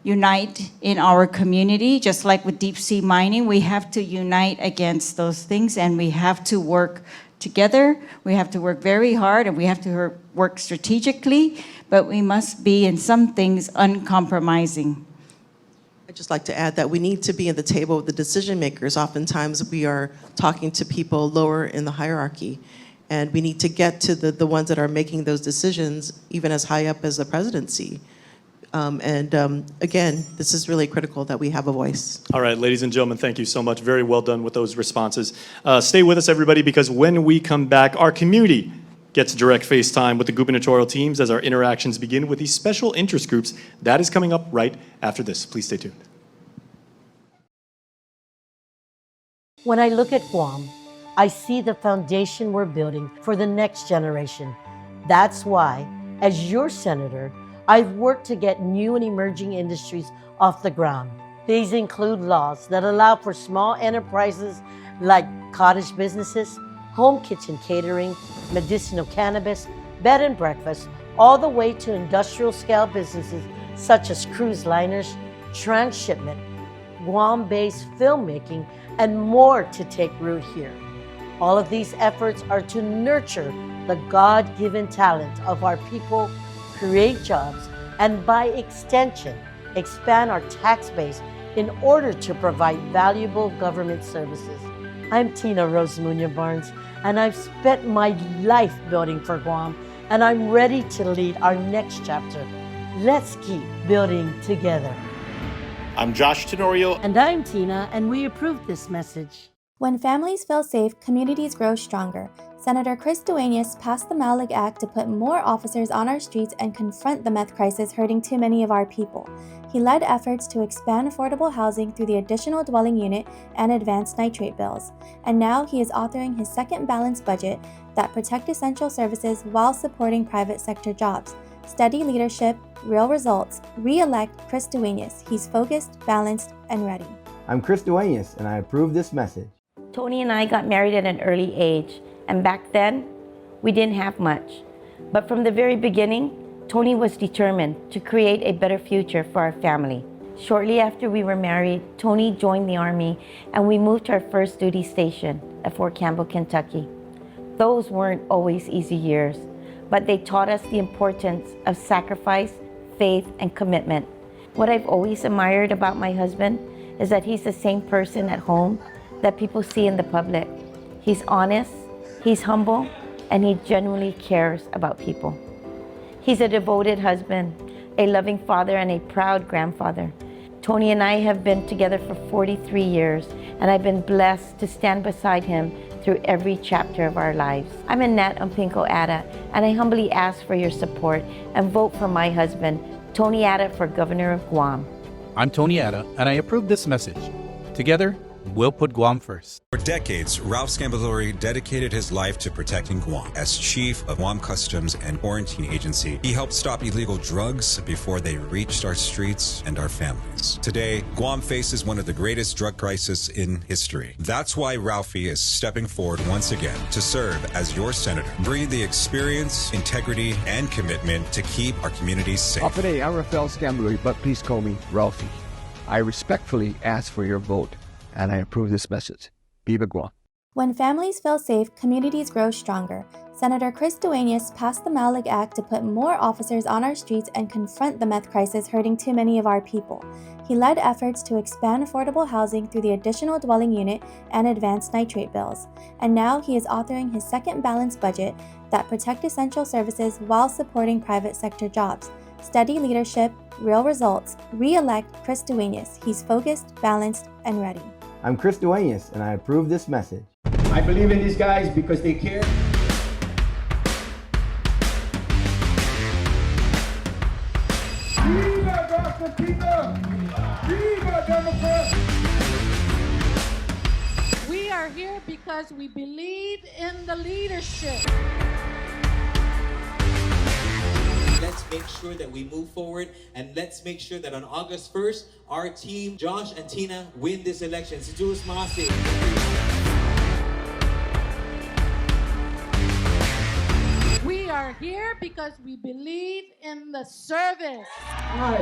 unite in our community. Just like with deep sea mining, we have to unite against those things, and we have to work together. We have to work very hard, and we have to work strategically, but we must be in some things uncompromising. I'd just like to add that we need to be at the table with the decision makers. Oftentimes we are talking to people lower in the hierarchy, and we need to get to the ones that are making those decisions, even as high up as the presidency. Again, this is really critical that we have a voice. All right, ladies and gentlemen, thank you so much. Very well done with those responses. Stay with us, everybody, because when we come back, our community gets direct FaceTime with the gubernatorial teams as our interactions begin with these special interest groups. That is coming up right after this. Please stay tuned. When I look at Guam, I see the foundation we're building for the next generation. That's why, as your senator, I've worked to get new and emerging industries off the ground. These include laws that allow for small enterprises like cottage businesses, home kitchen catering, medicinal cannabis, bed and breakfast, all the way to industrial scale businesses such as cruise liners, transshipment, Guam-based filmmaking, and more to take root here. All of these efforts are to nurture the God-given talent of our people, create jobs, and by extension, expand our tax base in order to provide valuable government services. I'm Tina Rose Muñoz Barnes, and I've spent my life building for Guam, and I'm ready to lead our next chapter. Let's keep building together. I'm Josh Tenorio. And I'm Tina, and we approve this message. When families feel safe, communities grow stronger. Senator Chris Duenas passed the Malig Act to put more officers on our streets and confront the meth crisis hurting too many of our people. He led efforts to expand affordable housing through the additional dwelling unit and advanced nitrate bills. And now he is authoring his second balanced budget that protect essential services while supporting private sector jobs. Steady leadership, real results. Re-elect Chris Duenas. He's focused, balanced, and ready. I'm Chris Duenas, and I approve this message. Tony and I got married at an early age, and back then, we didn't have much. But from the very beginning, Tony was determined to create a better future for our family. Shortly after we were married, Tony joined the Army and we moved to our first duty station at Fort Campbell, Kentucky. Those weren't always easy years, but they taught us the importance of sacrifice, faith, and commitment. What I've always admired about my husband is that he's the same person at home that people see in the public. He's honest, he's humble, and he genuinely cares about people. He's a devoted husband, a loving father, and a proud grandfather. Tony and I have been together for 43 years, and I've been blessed to stand beside him through every chapter of our lives. I'm Annette Umpinko Ada, and I humbly ask for your support and vote for my husband, Tony Ada, for Governor of Guam. I'm Tony Ada, and I approve this message. Together, we'll put Guam first. For decades, Ralph Scambalori dedicated his life to protecting Guam. As chief of Guam Customs and Quarantine Agency, he helped stop illegal drugs before they reached our streets and our families. Today, Guam faces one of the greatest drug crises in history. That's why Ralphie is stepping forward once again to serve as your senator, bringing the experience, integrity, and commitment to keep our communities safe. Afade, I'm Rafael Scambalori, but please call me Ralphie. I respectfully ask for your vote, and I approve this message. Viva Guam. When families feel safe, communities grow stronger. Senator Chris Duenas passed the Malig Act to put more officers on our streets and confront the meth crisis hurting too many of our people. He led efforts to expand affordable housing through the additional dwelling unit and advanced nitrate bills. And now he is authoring his second balanced budget that protect essential services while supporting private sector jobs. Steady leadership, real results. Re-elect Chris Duenas. He's focused, balanced, and ready. I'm Chris Duenas, and I approve this message. I believe in these guys because they care. Viva Argentina! Viva Democrats! We are here because we believe in the leadership. Let's make sure that we move forward, and let's make sure that on August 1st, our team, Josh and Tina, win this election. Si Jules Masi. We are here because we believe in the service. Hi,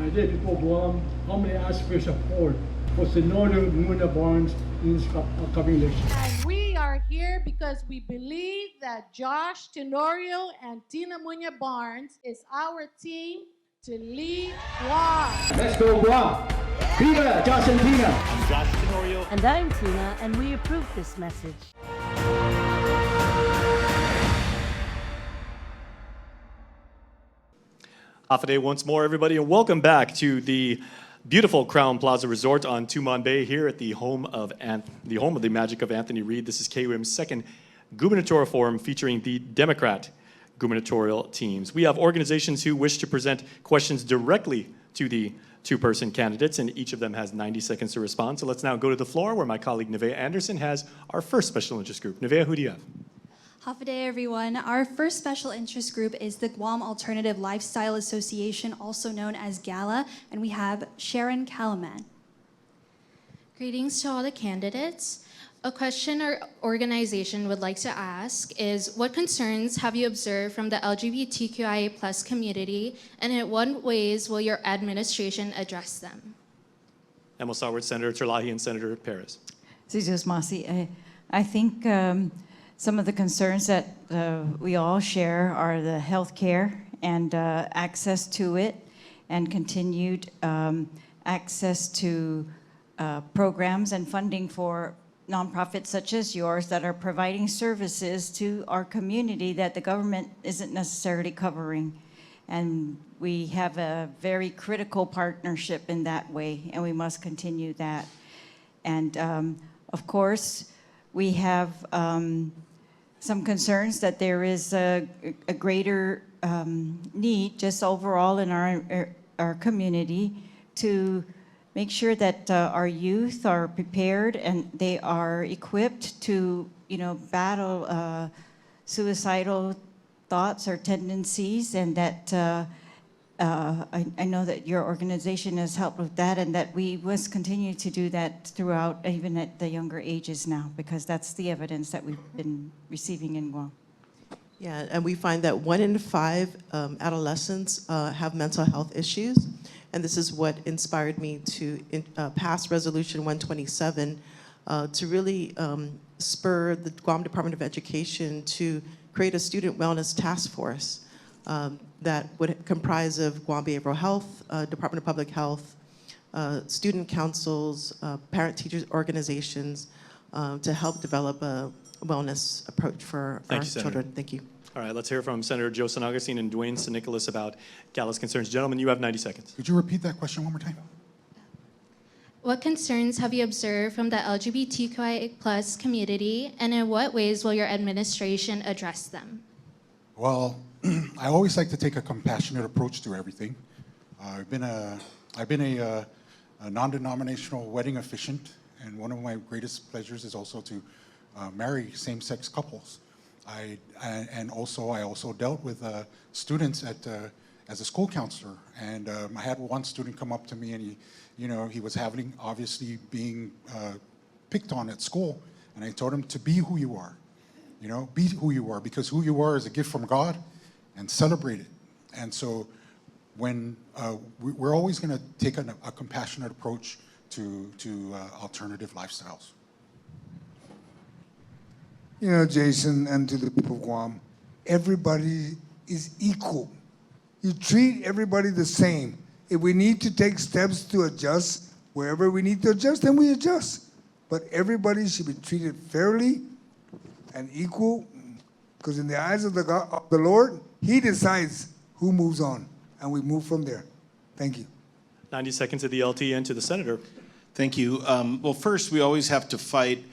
I did for Guam. Humbly ask for support for Senator Muna Barnes in this upcoming election. And we are here because we believe that Josh Tenorio and Tina Muñoz Barnes is our team to lead Guam. Let's go Guam. Viva Josh and Tina. I'm Josh Tenorio. And I'm Tina, and we approve this message. Afade once more, everybody, and welcome back to the beautiful Crown Plaza Resort on Tumon Bay here at the home of the magic of Anthony Reid. This is KUAM's second Gubernatorial Forum featuring the Democrat gubernatorial teams. We have organizations who wish to present questions directly to the two-person candidates, and each of them has 90 seconds to respond. So let's now go to the floor where my colleague Nevaeh Anderson has our first special interest group. Nevaeh, who do you have? Hafaday, everyone. Our first special interest group is the Guam Alternative Lifestyle Association, also known as GALA, and we have Sharon Kalaman. Greetings to all the candidates. A question our organization would like to ask is, what concerns have you observed from the LGBTQIA+ community, and in what ways will your administration address them? And we'll start with Senator Terlahi and Senator Perez. Jesus Masi, I think some of the concerns that we all share are the health care and access to it, and continued access to programs and funding for nonprofits such as yours that are providing services to our community that the government isn't necessarily covering. And we have a very critical partnership in that way, and we must continue that. And of course, we have some concerns that there is a greater need just overall in our community to make sure that our youth are prepared and they are equipped to, battle suicidal thoughts or tendencies, and that I know that your organization has helped with that, and that we must continue to do that throughout, even at the younger ages now, because that's the evidence that we've been receiving in Guam. Yeah, and we find that 1 in 5 adolescents have mental health issues, and this is what inspired me to pass Resolution 127 to really spur the Guam Department of Education to create a student wellness task force that would comprise of Guam Behavioral Health, Department of Public Health, student councils, parent-teachers organizations to help develop a wellness approach for our children. Thank you. All right, let's hear from Senator Joe San Agustin and Dwayne San Nicolas about Gala's concerns. Gentlemen, you have 90 seconds. Could you repeat that question one more time? What concerns have you observed from the LGBTQIA+ community, and in what ways will your administration address them? Well, I always like to take a compassionate approach to everything. I've been a non-denominational wedding officiant, and one of my greatest pleasures is also to marry same-sex couples. I also dealt with students as a school counselor, and I had one student come up to me, and he was obviously being picked on at school, and I told him to be who you are. Be who you are, because who you are is a gift from God, and celebrate it. And so when we're always going to take a compassionate approach to alternative lifestyles. Jason, and to the people of Guam, everybody is equal. You treat everybody the same. If we need to take steps to adjust, wherever we need to adjust, then we adjust. But everybody should be treated fairly and equal, because in the eyes of the Lord, He decides who moves on, and we move from there. Thank you. 90 seconds to the LT and to the Senator. Thank you. Well, first, we always have to fight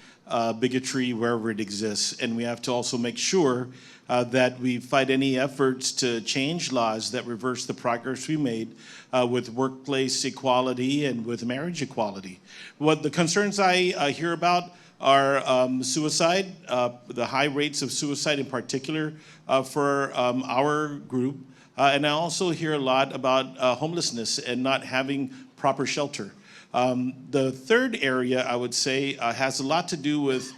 bigotry wherever it exists, and we have to also make sure that we fight any efforts to change laws that reverse the progress we made with workplace equality and with marriage equality. What the concerns I hear about are suicide, the high rates of suicide in particular for our group, and I also hear a lot about homelessness and not having proper shelter. The third area, I would say, has a lot to do with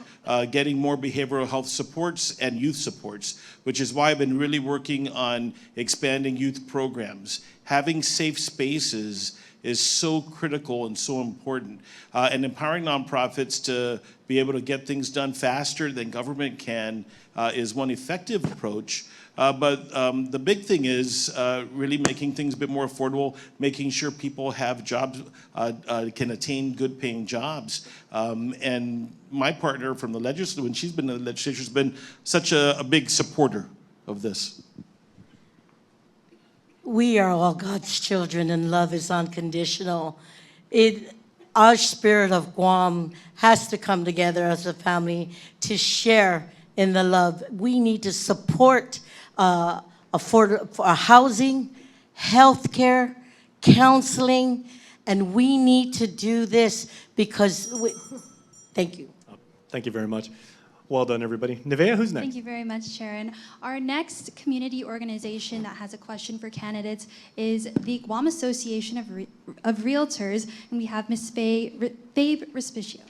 getting more behavioral health supports and youth supports, which is why I've been really working on expanding youth programs. Having safe spaces is so critical and so important. And empowering nonprofits to be able to get things done faster than government can is one effective approach. But the big thing is really making things a bit more affordable, making sure people have jobs, can attain good paying jobs. And my partner from the legislature, when she's been in the legislature, has been such a big supporter of this. We are all God's children, and love is unconditional. Our spirit of Guam has to come together as a family to share in the love. We need to support housing, healthcare, counseling, and we need to do this because thank you. Thank you very much. Well done, everybody. Nevaeh, who's next? Thank you very much, Sharon. Our next community organization that has a question for candidates is the Guam Association of Realtors, and we have Ms. Fabe Respicio.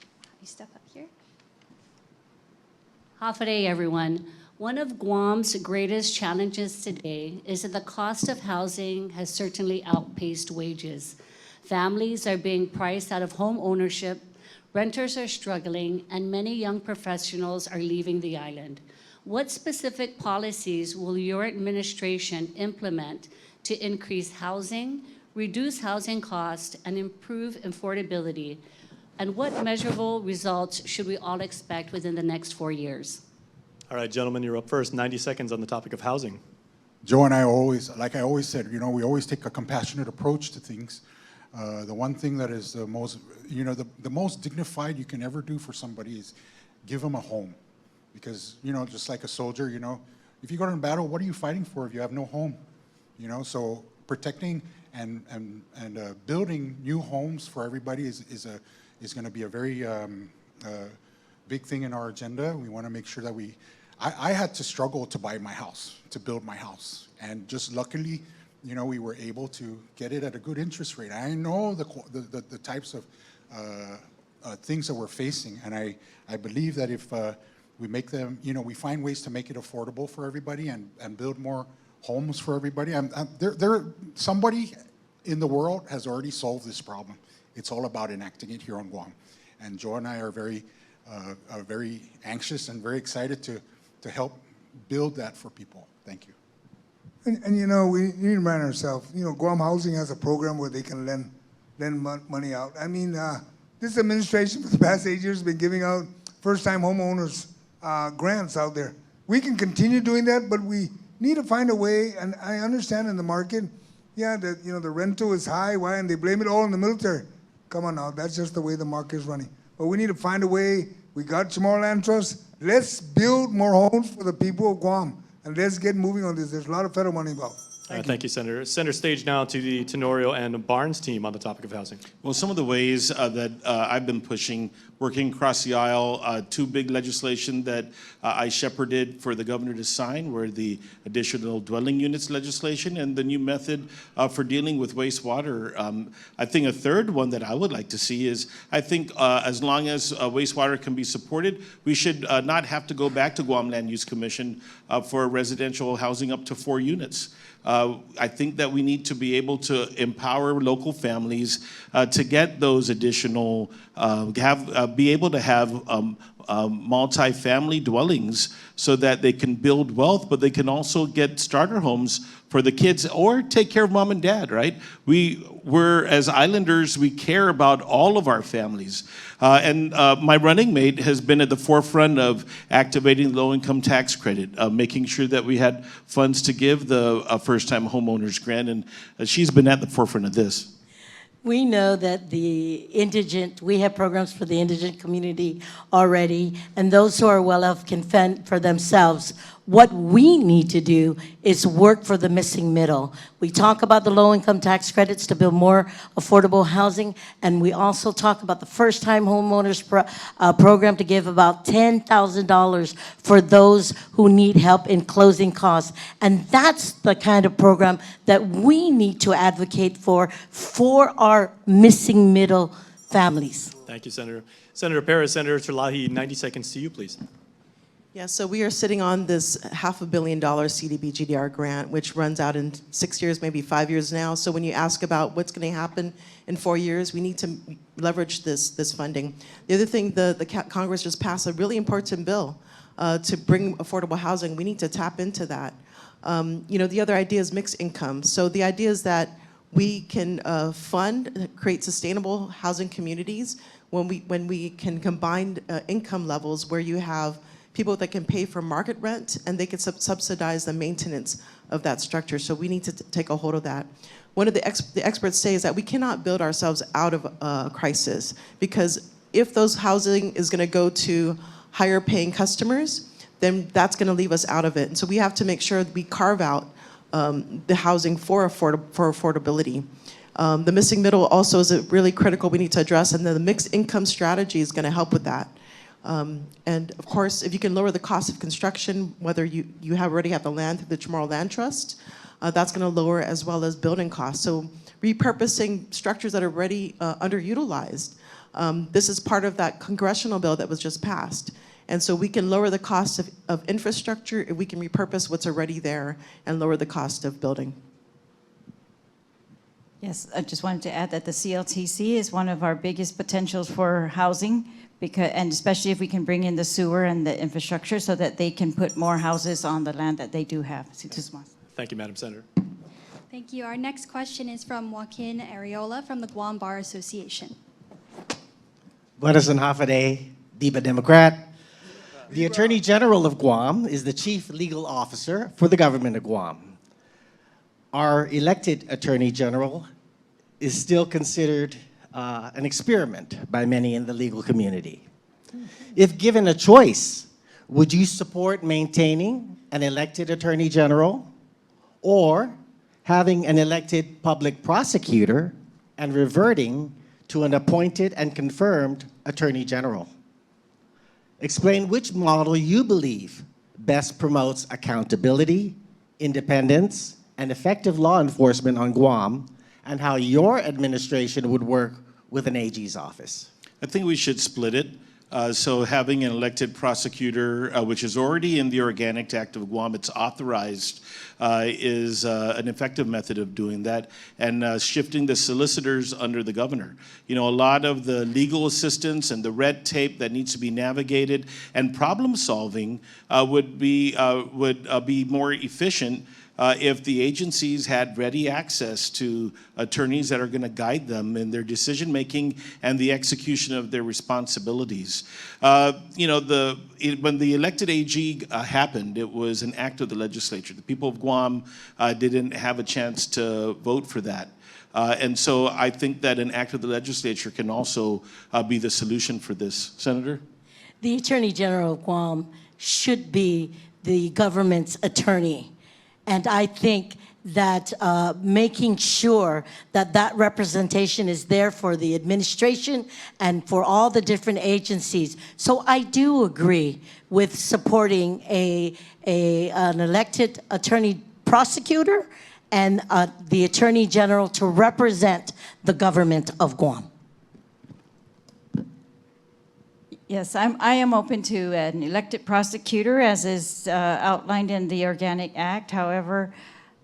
You step up here. Hafa everyone. One of Guam's greatest challenges today is that the cost of housing has certainly outpaced wages. Families are being priced out of home ownership, renters are struggling, and many young professionals are leaving the island. What specific policies will your administration implement to increase housing, reduce housing costs, and improve affordability? And what measurable results should we all expect within the next 4 years? All right, gentlemen, you're up first. 90 seconds on the topic of housing. Joe and I always, like I always said, we always take a compassionate approach to things. The one thing that is the most, the most dignified you can ever do for somebody is give them a home. Because, just like a soldier, if you go to battle, what are you fighting for if you have no home? So protecting and building new homes for everybody is going to be a very big thing in our agenda. We want to make sure that I had to struggle to buy my house, to build my house. And just luckily, we were able to get it at a good interest rate. I know the types of things that we're facing, and I believe that if We make them, you know, we find ways to make it affordable for everybody and build more homes for everybody. Somebody in the world has already solved this problem. It's all about enacting it here on Guam. And Joe and I are very anxious and very excited to help build that for people. Thank you. And you know, we need to remind ourselves, you know, Guam Housing has a program where they can lend money out. I mean, this administration for the past 8 years has been giving out first-time homeowners grants out there. We can continue doing that, but we need to find a way, and I understand in the market, yeah, that, you know, the rental is high, why, and they blame it all on the military. Come on now, that's just the way the market is running. But we need to find a way. We got Chamorro Land Trust. Let's build more homes for the people of Guam, and let's get moving on this. There's a lot of federal money involved. Thank you, Senator. Center stage now to the Tenorio and Barnes team on the topic of housing. Well, some of the ways that I've been pushing, working across the aisle, two big legislation that I shepherded for the governor to sign were the additional dwelling units legislation and the new method for dealing with wastewater. I think a third one that I would like to see is, I think as long as wastewater can be supported, we should not have to go back to Guam Land Use Commission for residential housing up to 4 units. I think that we need to be able to empower local families to get those additional, be able to have multi-family dwellings so that they can build wealth, but they can also get starter homes for the kids or take care of mom and dad, right? We're as islanders, we care about all of our families. And my running mate has been at the forefront of activating the low-income tax credit, making sure that we had funds to give the first-time homeowners grant, and she's been at the forefront of this. We know that we have programs for the indigent community already, and those who are well off can fend for themselves. What we need to do is work for the missing middle. We talk about the low-income tax credits to build more affordable housing, and we also talk about the first-time homeowners program to give about $10,000 for those who need help in closing costs. And that's the kind of program that we need to advocate for our missing middle families. Thank you, Senator. Senator Perez, Senator Terlahi, 90 seconds to you, please. Yeah, so we are sitting on this $500 million CDB GDR grant, which runs out in 6 years, maybe 5 years now. So when you ask about what's going to happen in 4 years, we need to leverage this funding. The other thing, the Congress just passed a really important bill to bring affordable housing. We need to tap into that. You know, the other idea is mixed income. So the idea is that we can create sustainable housing communities when we can combine income levels where you have people that can pay for market rent and they can subsidize the maintenance of that structure. So we need to take a hold of that. One of the experts say is that we cannot build ourselves out of a crisis, because if those housing is gonna go to higher paying customers, then that's gonna leave us out of it. And so we have to make sure that we carve out the housing for affordability. The missing middle also is really critical we need to address, and then the mixed income strategy is gonna help with that. And of course, if you can lower the cost of construction, whether you already have the land through the Chamorro Land Trust, that's going to lower as well as building costs. So repurposing structures that are already underutilized. This is part of that congressional bill that was just passed. And so we can lower the cost of infrastructure if we can repurpose what's already there and lower the cost of building. Yes, I just wanted to add that the CLTC is one of our biggest potentials for housing, and especially if we can bring in the sewer and the infrastructure so that they can put more houses on the land that they do have. Thank you, Madam Senator. Thank you. Our next question is from Joaquin Areola from the Guam Bar Association. Buenas and Hafade, Diba Democrat. The Attorney General of Guam is the chief legal officer for the government of Guam. Our elected Attorney General is still considered an experiment by many in the legal community. If given a choice, would you support maintaining an elected Attorney General or having an elected public prosecutor and reverting to an appointed and confirmed Attorney General? Explain which model you believe best promotes accountability, independence, and effective law enforcement on Guam, and how your administration would work with an AG's office. I think we should split it. So having an elected prosecutor, which is already in the Organic Act of Guam, it's authorized, is an effective method of doing that, and shifting the solicitors under the governor. You know, a lot of the legal assistance and the red tape that needs to be navigated and problem solving would be more efficient if the agencies had ready access to attorneys that are going to guide them in their decision making and the execution of their responsibilities. You know, when the elected AG happened, it was an act of the legislature. The people of Guam didn't have a chance to vote for that. And so I think that an act of the legislature can also be the solution for this. Senator? The Attorney General of Guam should be the government's attorney. And I think that making sure that that representation is there for the administration and for all the different agencies. So I do agree with supporting an elected attorney prosecutor and the Attorney General to represent the government of Guam. Yes, I am open to an elected prosecutor, as is outlined in the Organic Act. However,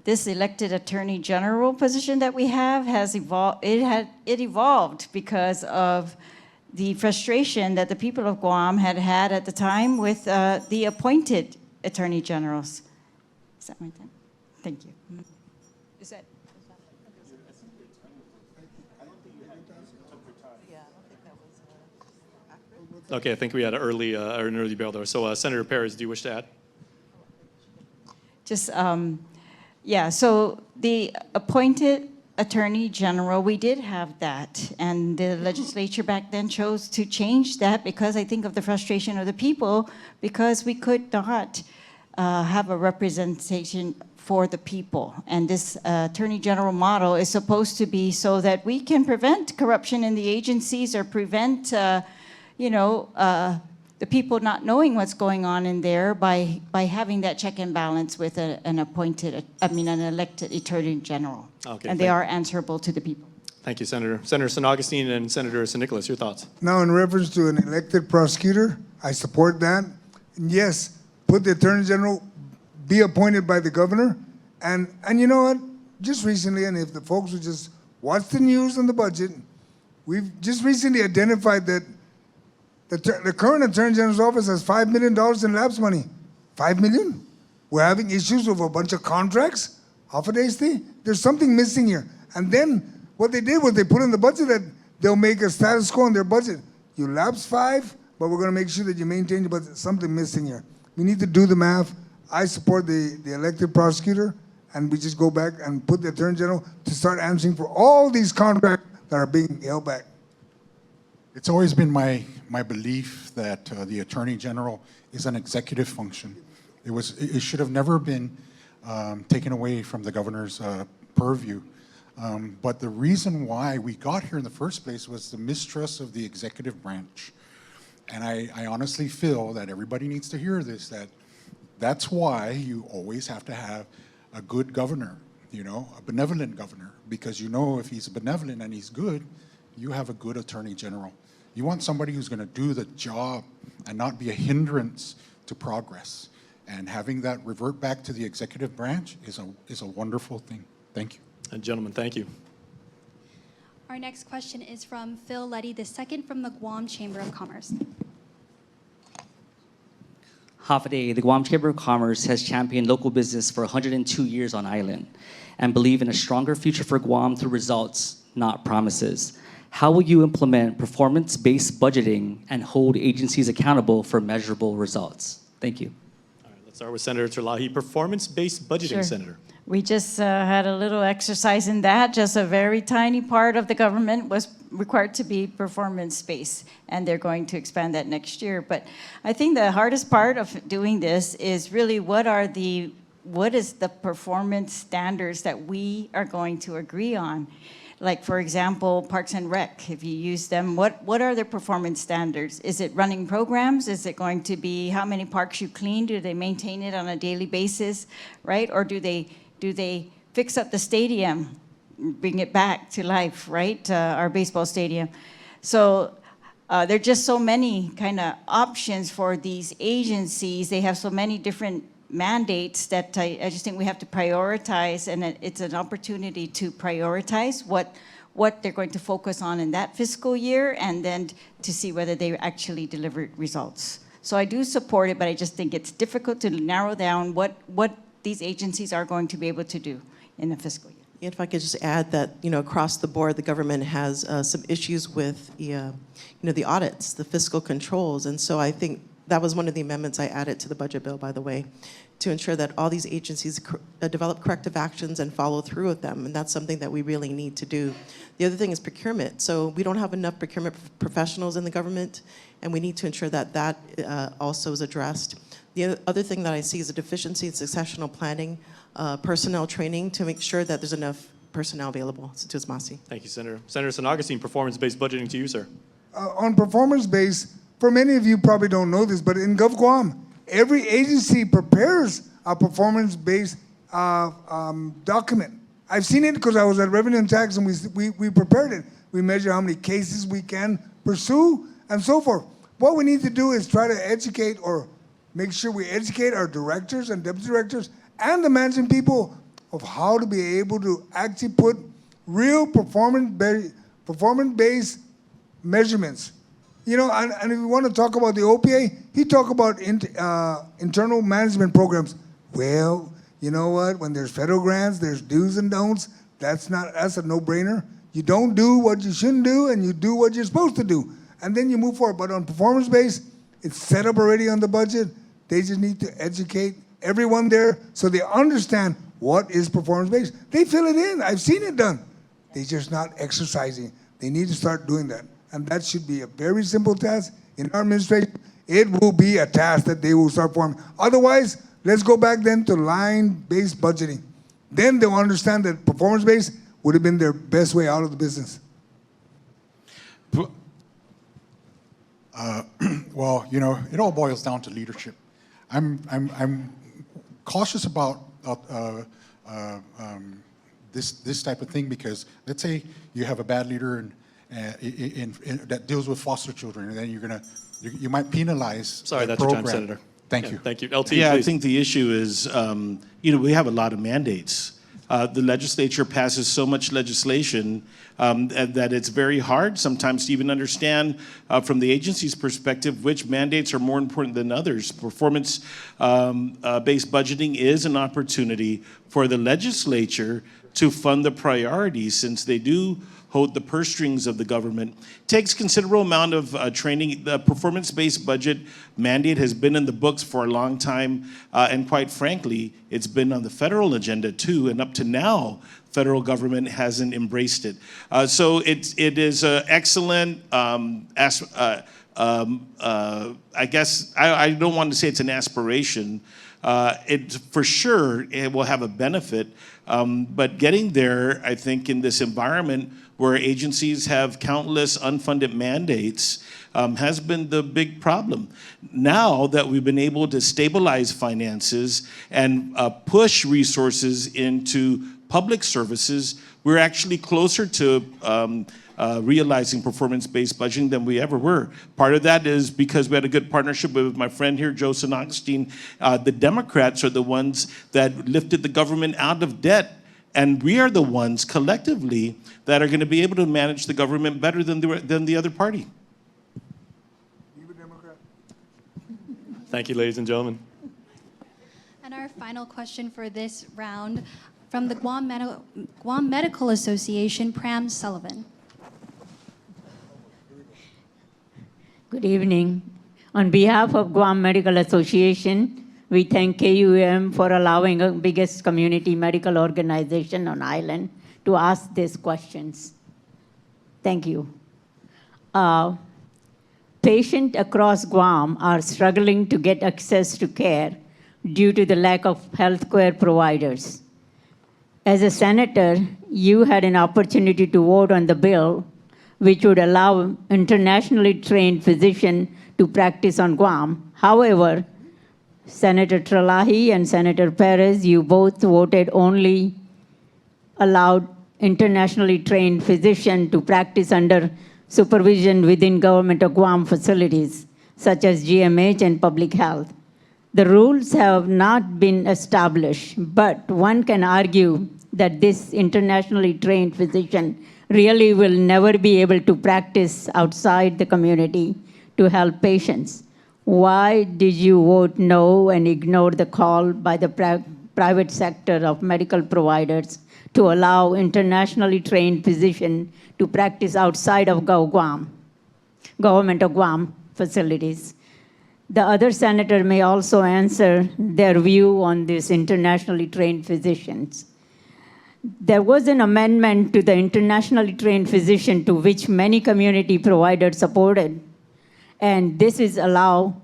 this elected Attorney General position that we have has evolved. It evolved because of the frustration that the people of Guam had at the time with the appointed Attorney Generals. Is that my time? Thank you. Is that? Okay, I think we had an early bell there. So Senator Perez, do you wish to add? Just, yeah, so the appointed Attorney General, we did have that. And the legislature back then chose to change that because I think of the frustration of the people, because we could not have a representation for the people. And this Attorney General model is supposed to be so that we can prevent corruption in the agencies or prevent you know, the people not knowing what's going on in there by having that check and balance with an elected Attorney General. Okay, and they are answerable to the people. Thank you, Senator. Senator San Augustine and Senator San Nicolas, your thoughts? Now, in reference to an elected prosecutor, I support that. And yes, put the Attorney General, be appointed by the governor. And you know what? Just recently, and if the folks would just watch the news on the budget, we've just recently identified that the current Attorney General's office has $5 million in lapse money. $5 million? We're having issues with a bunch of contracts? Half-a-day stay? There's something missing here. And then what they did was they put in the budget that they'll make a status quo in their budget. You lapse 5, but we're going to make sure that you maintain your budget. Something missing here. We need to do the math. I support the elected prosecutor, and we just go back and put the Attorney General to start answering for all these contracts that are being held back. It's always been my belief that the Attorney General is an executive function. It should have never been taken away from the governor's purview. But the reason why we got here in the first place was the mistrust of the executive branch. And I honestly feel that everybody needs to hear this, that's why you always have to have a good governor, you know, a benevolent governor, because you know if he's benevolent and he's good, you have a good Attorney General. You want somebody who's going to do the job and not be a hindrance to progress. And having that revert back to the executive branch is a wonderful thing. Thank you. And gentlemen, thank you. Our next question is from Phil Letty II from the Guam Chamber of Commerce. Hafaday, the Guam Chamber of Commerce has championed local business for 102 years on island and believe in a stronger future for Guam through results, not promises. How will you implement performance-based budgeting and hold agencies accountable for measurable results? Thank you. All right, let's start with Senator Terlahi. Performance-based budgeting, Sure. Senator. We just had a little exercise in that. Just a very tiny part of the government was required to be performance-based, and they're going to expand that next year. But I think the hardest part of doing this is really what is the performance standards that we are going to agree on? Like, for example, Parks and Rec, if you use them, what are their performance standards? Is it running programs? Is it going to be how many parks you clean? Do they maintain it on a daily basis, right? Or do they fix up the stadium, bring it back to life, right? Our baseball stadium. So there are just so many kind of options for these agencies. They have so many different mandates that I just think we have to prioritize, and it's an opportunity to prioritize what they're going to focus on in that fiscal year, and then to see whether they actually deliver results. So I do support it, but I just think it's difficult to narrow down what these agencies are going to be able to do in the fiscal year. If I could just add that, across the board, the government has some issues with the audits, the fiscal controls, and so I think that was one of the amendments I added to the budget bill, by the way, to ensure that all these agencies develop corrective actions and follow through with them, and that's something that we really need to do. The other thing is procurement. So we don't have enough procurement professionals in the government, and we need to ensure that that also is addressed. The other thing that I see is a deficiency in successional planning, personnel training, to make sure that there's enough personnel available. To Masi. Thank you, Senator. Senator San Augustine, performance-based budgeting to you, sir. On performance-based, for many of you probably don't know this, but in GovGuam, every agency prepares a performance-based document. I've seen it because I was at Revenue and Tax, and we prepared it. We measure how many cases we can pursue and so forth. What we need to do is try to educate, or make sure we educate our directors and deputy directors and the managing people of how to be able to actually put real performance-based measurements. And if you want to talk about the OPA, he talked about internal management programs. Well, you know what? When there's federal grants, there's do's and don'ts. That's a no-brainer. You don't do what you shouldn't do, and you do what you're supposed to do. And then you move forward. But on performance-based, it's set up already on the budget. They just need to educate everyone there so they understand what is performance-based. They fill it in. I've seen it done. They're just not exercising. They need to start doing that. And that should be a very simple task. In our administration, it will be a task that they will start performing. Otherwise, let's go back then to line-based budgeting. Then they'll understand that performance-based would have been their best way out of the business. Well, it all boils down to leadership. I'm cautious about this type of thing, because let's say you have a bad leader that deals with foster children, and then you might penalize. Sorry, that's program. your time, Senator. Thank you. Thank you. LT, Yeah, please. I think the issue is, we have a lot of mandates. The legislature passes so much legislation that it's very hard sometimes to even understand from the agency's perspective which mandates are more important than others. Performance-based budgeting is an opportunity for the legislature to fund the priorities, since they do hold the purse strings of the government. It takes considerable amount of training. The performance-based budget mandate has been in the books for a long time, and quite frankly, it's been on the federal agenda too, and up to now, federal government hasn't embraced it. So it is an excellent, I guess, I don't want to say it's an aspiration. For sure, it will have a benefit, but getting there, I think, in this environment where agencies have countless unfunded mandates has been the big problem. Now that we've been able to stabilize finances and push resources into public services, we're actually closer to realizing performance-based budgeting than we ever were. Part of that is because we had a good partnership with my friend here, Joe San Augustine. The Democrats are the ones that lifted the government out of debt, and we are the ones collectively that are going to be able to manage the government better than the other party. Thank you, ladies and gentlemen. And our final question for this round, from the Guam Medical Association, Pram Sullivan. Good evening. On behalf of Guam Medical Association, we thank KUAM for allowing the biggest community medical organization on island to ask these questions. Thank you. Patients across Guam are struggling to get access to care due to the lack of health care providers. As a senator, you had an opportunity to vote on the bill which would allow internationally trained physicians to practice on Guam. However, Senator Trelahi and Senator Perez, you both voted only allowed internationally trained physicians to practice under supervision within Government of Guam facilities, such as GMH and public health. The rules have not been established, but one can argue that this internationally trained physician really will never be able to practice outside the community to help patients. Why did you vote no and ignore the call by the private sector of medical providers to allow internationally trained physicians to practice outside of Guam, Government of Guam facilities? The other senator may also answer their view on these internationally trained physicians. There was an amendment to the internationally trained physician to which many community providers supported, and this is allow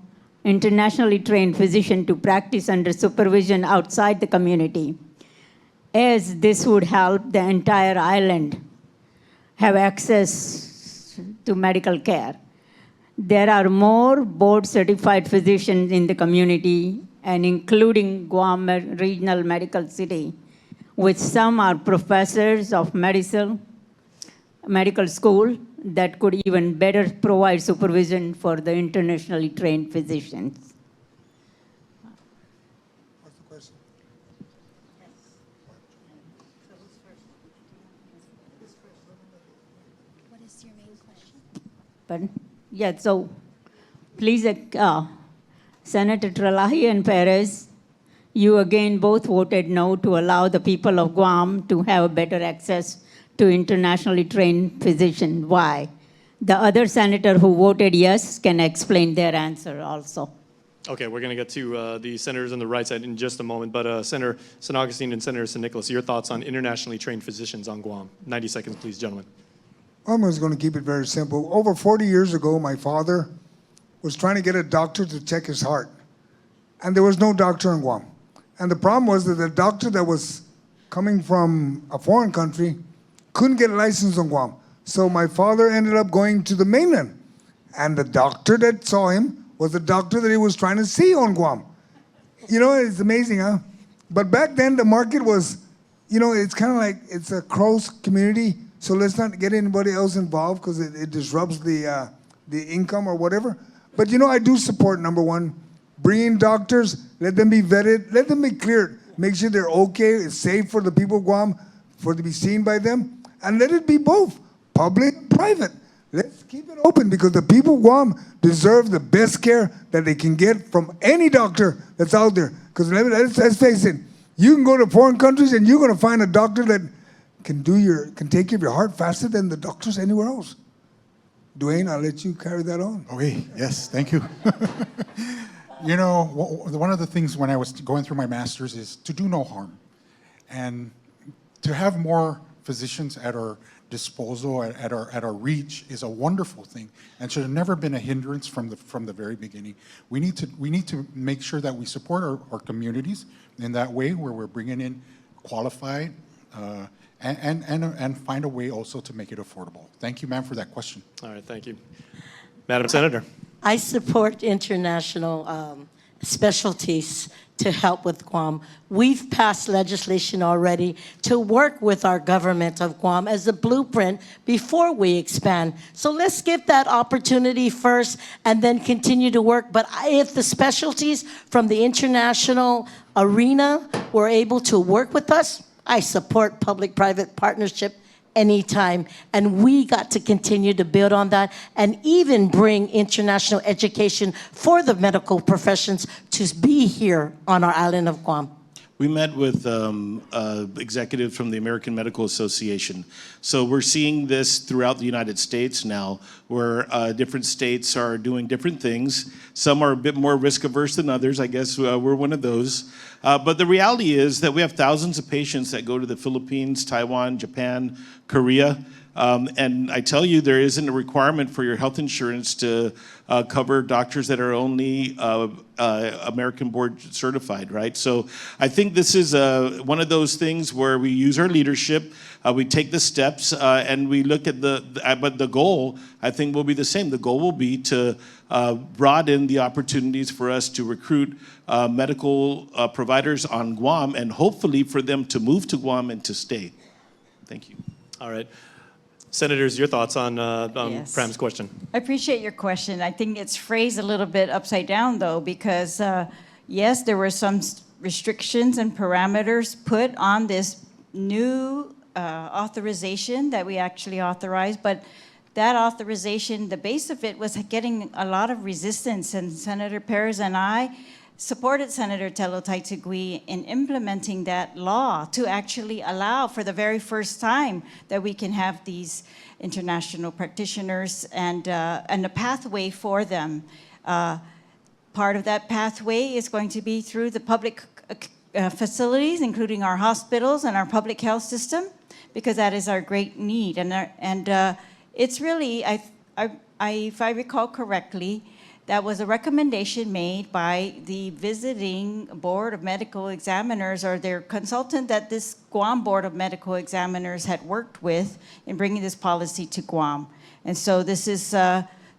internationally trained physician to practice under supervision outside the community, as this would help the entire island have access to medical care. There are more board-certified physicians in the community, and including Guam Regional Medical City, which some are professors of medical school that could even better provide supervision for the internationally trained physicians. What's the question? What is your main question? But yeah, so please, Senator Trelahi and Perez, you again both voted no to allow the people of Guam to have better access to internationally trained physicians. Why? The other senator who voted yes can explain their answer also. Okay, we're going to get to the senators on the right side in just a moment, but Senator San Augustine and Senator San Nicolas, your thoughts on internationally trained physicians on Guam. 90 seconds, please, gentlemen. I'm just going to keep it very simple. Over 40 years ago, my father was trying to get a doctor to check his heart, and there was no doctor in Guam. And the problem was that the doctor that was coming from a foreign country couldn't get a license on Guam. So my father ended up going to the mainland. And the doctor that saw him was the doctor that he was trying to see on Guam. You know, it's amazing, huh? But back then the market was, you know, it's kind of like it's a closed community, so let's not get anybody else involved because it disrupts the income or whatever. But you know, I do support, number one, bring in doctors, let them be vetted, let them be cleared, make sure they're okay, it's safe for the people of Guam, for to be seen by them, and let it be both, public, private. Let's keep it open because the people of Guam deserve the best care that they can get from any doctor that's out there. Because let's face it, you can go to foreign countries and you're going to find a doctor that can take care of your heart faster than the doctors anywhere else. Dwayne, I'll let you carry that on. Okay, yes, thank you. You know, one of the things when I was going through my master's is to do no harm. And to have more physicians at our disposal, at our reach, is a wonderful thing and should have never been a hindrance from the very beginning. We need to make sure that we support our communities in that way, where we're bringing in qualified and find a way also to make it affordable. Thank you, ma'am, for that question. All right, thank you. Madam Senator. I support international specialties to help with Guam. We've passed legislation already to work with our government of Guam as a blueprint before we expand. So let's give that opportunity first and then continue to work. But if the specialties from the international arena were able to work with us, I support public-private partnership anytime. And we got to continue to build on that and even bring international education for the medical professions to be here on our island of Guam. We met with executives from the American Medical Association. So we're seeing this throughout the United States now, where different states are doing different things. Some are a bit more risk averse than others. I guess we're one of those. But the reality is that we have thousands of patients that go to the Philippines, Taiwan, Japan, Korea. And I tell you, there isn't a requirement for your health insurance to cover doctors that are only American board certified, right? So I think this is one of those things where we use our leadership, we take the steps, and we look at but the goal, I think, will be the same. The goal will be to broaden the opportunities for us to recruit medical providers on Guam, and hopefully for them to move to Guam and to stay. Thank you. All right. Senators, your thoughts on Yes. Pram's question? I appreciate your question. I think it's phrased a little bit upside down, though, because yes, there were some restrictions and parameters put on this new authorization that we actually authorized, but that authorization, the base of it was getting a lot of resistance, and Senator Perez and I supported Senator Telo Taitagui in implementing that law to actually allow for the very first time that we can have these international practitioners and a pathway for them. Part of that pathway is going to be through the public facilities, including our hospitals and our public health system, because that is our great need. And it's really, if I recall correctly, that was a recommendation made by the visiting Board of Medical Examiners, or their consultant that this Guam Board of Medical Examiners had worked with in bringing this policy to Guam. And so this is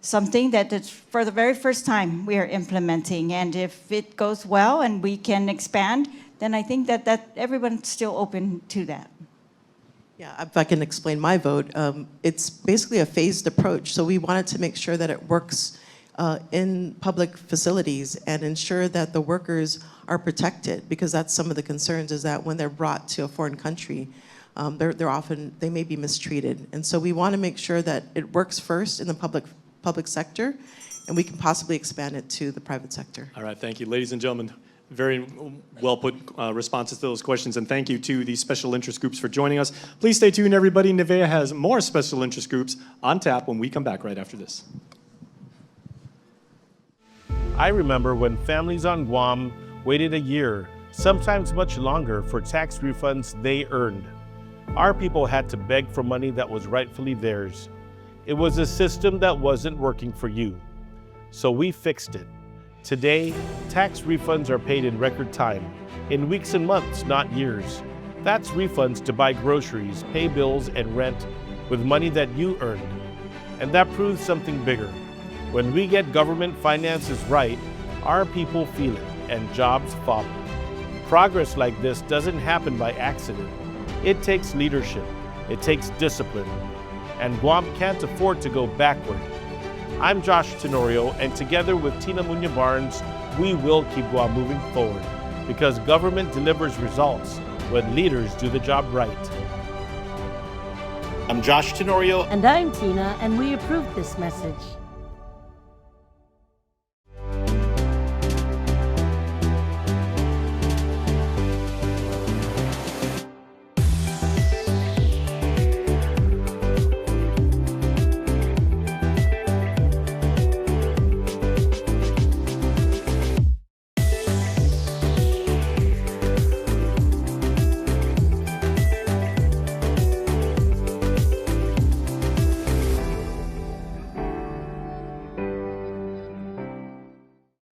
something that for the very first time we are implementing. And if it goes well and we can expand, then I think that everyone's still open to that. Yeah, if I can explain my vote, it's basically a phased approach. So we wanted to make sure that it works in public facilities and ensure that the workers are protected, because that's some of the concerns, is that when they're brought to a foreign country, they may be mistreated. And so we want to make sure that it works first in the public sector, and we can possibly expand it to the private sector. All right, thank you. Ladies and gentlemen, very well put responses to those questions, and thank you to the special interest groups for joining us. Please stay tuned, everybody. Nevaeh has more special interest groups on tap when we come back right after this. I remember when families on Guam waited a year, sometimes much longer, for tax refunds they earned. Our people had to beg for money that was rightfully theirs. It was a system that wasn't working for you. So we fixed it. Today, tax refunds are paid in record time, in weeks and months, not years. That's refunds to buy groceries, pay bills, and rent with money that you earned. And that proves something bigger. When we get government finances right, our people feel it, and jobs follow. Progress like this doesn't happen by accident. It takes leadership, it takes discipline, and Guam can't afford to go backward. I'm Josh Tenorio, and together with Tina Muñoz Barnes, we will keep Guam moving forward, because government delivers results when leaders do the job right. I'm Josh Tenorio. And I'm Tina, and we approve this message.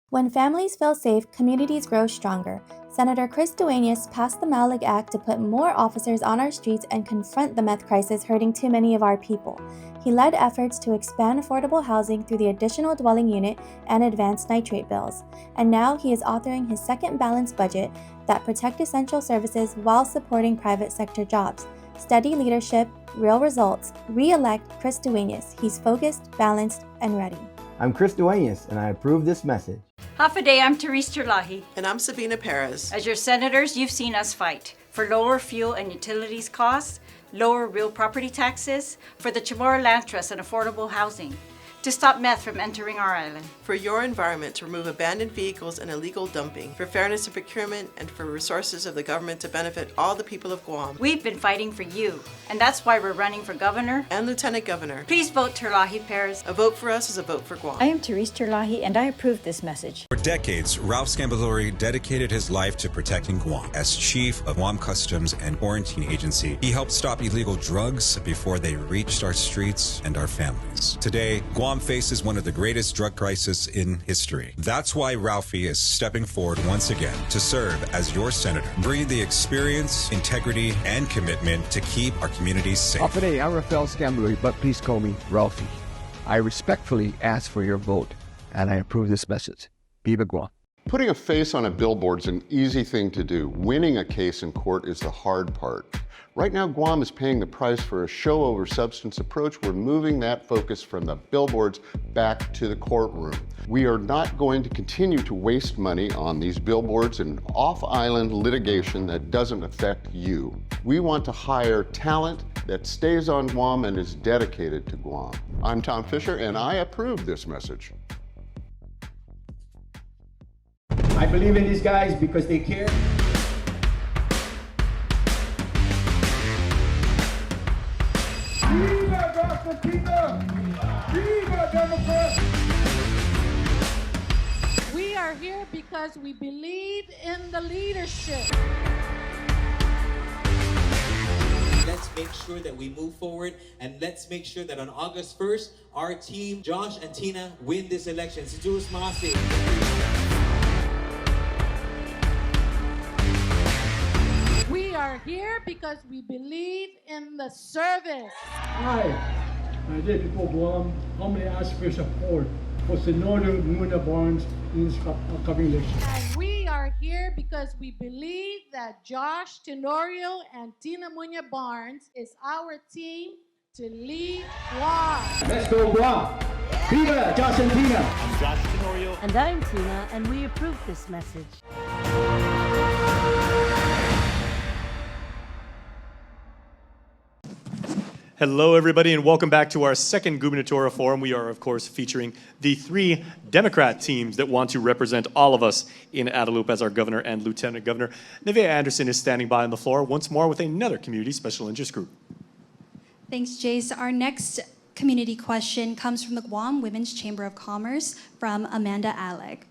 When families feel safe, communities grow stronger. Senator Chris Duenas passed the Malig Act to put more officers on our streets and confront the meth crisis hurting too many of our people. He led efforts to expand affordable housing through the additional dwelling unit and advanced nitrate bills. And now he is authoring his second balanced budget that protect essential services while supporting private sector jobs. Steady leadership, real results. Re-elect Chris Duenas. He's focused, balanced, and ready. I'm Chris Duenas, and I approve this message. Half a day, I'm Therese Terlahi. And I'm Sabina Perez. As your senators, you've seen us fight for lower fuel and utilities costs, lower real property taxes, for the Chamorro Land Trust and affordable housing, to stop meth from entering our island. For your environment, to remove abandoned vehicles and illegal dumping, for fairness in procurement, and for resources of the government to benefit all the people of Guam. We've been fighting for you, and that's why we're running for governor And Lieutenant Governor. Please vote Terlahi Perez. A vote for us is a vote for Guam. I am Therese Terlahi, and I approve this message. For decades, Ralph Scambatori dedicated his life to protecting Guam. As chief of Guam Customs and Quarantine Agency, he helped stop illegal drugs before they reached our streets and our families. Today, Guam faces one of the greatest drug crises in history. That's why Ralphie is stepping forward once again to serve as your senator, bringing the experience, integrity, and commitment to keep our communities safe. Today, I'm Rafael Scambatori, but please call me Ralphie. I respectfully ask for your vote, and I approve this message. Viva Guam. Putting a face on a billboard is an easy thing to do. Winning a case in court is the hard part. Right now, Guam is paying the price for a show over substance approach. We're moving that focus from the billboards back to the courtroom. We are not going to continue to waste money on these billboards and off-island litigation that doesn't affect you. We want to hire talent that stays on Guam and is dedicated to Guam. I'm Tom Fisher, and I approve this message. I believe in these guys because they care. Viva Argentina! Viva Democrat! We are here because we believe in the leadership. Let's make sure that we move forward, and let's make sure that on August 1st, our team, Josh and Tina, win this election. Sejurus Masi. We are here because we believe in the service. Hi, David Guam humbly ask for support for Senator Muna Barnes in this upcoming election. And we are here because we believe that Josh Tenorio and Tina Muñoz Barnes is our team to lead Guam. Let's go Guam! Viva Josh and Tina! I'm Josh Tenorio. And I'm Tina, and we approve this message. Hello, everybody, and welcome back to our second Gubernatorial Forum. We are, of course, featuring the 3 Democrat teams that want to represent all of us in Adelup as our governor and lieutenant governor. Nevaeh Anderson is standing by on the floor once more with another community special interest group. Thanks, Jace. Our next community question comes from the Guam Women's Chamber of Commerce from Amanda Alec.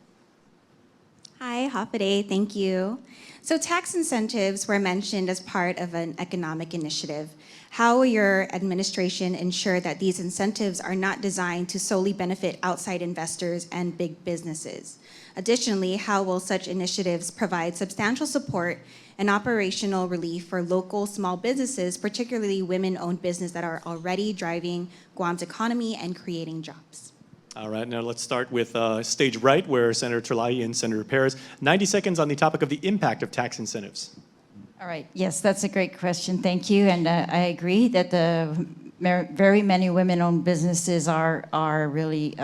Hi, Hafide, thank you. So tax incentives were mentioned as part of an economic initiative. How will your administration ensure that these incentives are not designed to solely benefit outside investors and big businesses? Additionally, how will such initiatives provide substantial support and operational relief for local small businesses, particularly women-owned business that are already driving Guam's economy and creating jobs? All right, now let's start with stage right, where Senator Terlahi and Senator Perez. 90 seconds on the topic of the impact of tax incentives. All right. Yes, that's a great question. Thank you. And I agree that the very many women-owned businesses are really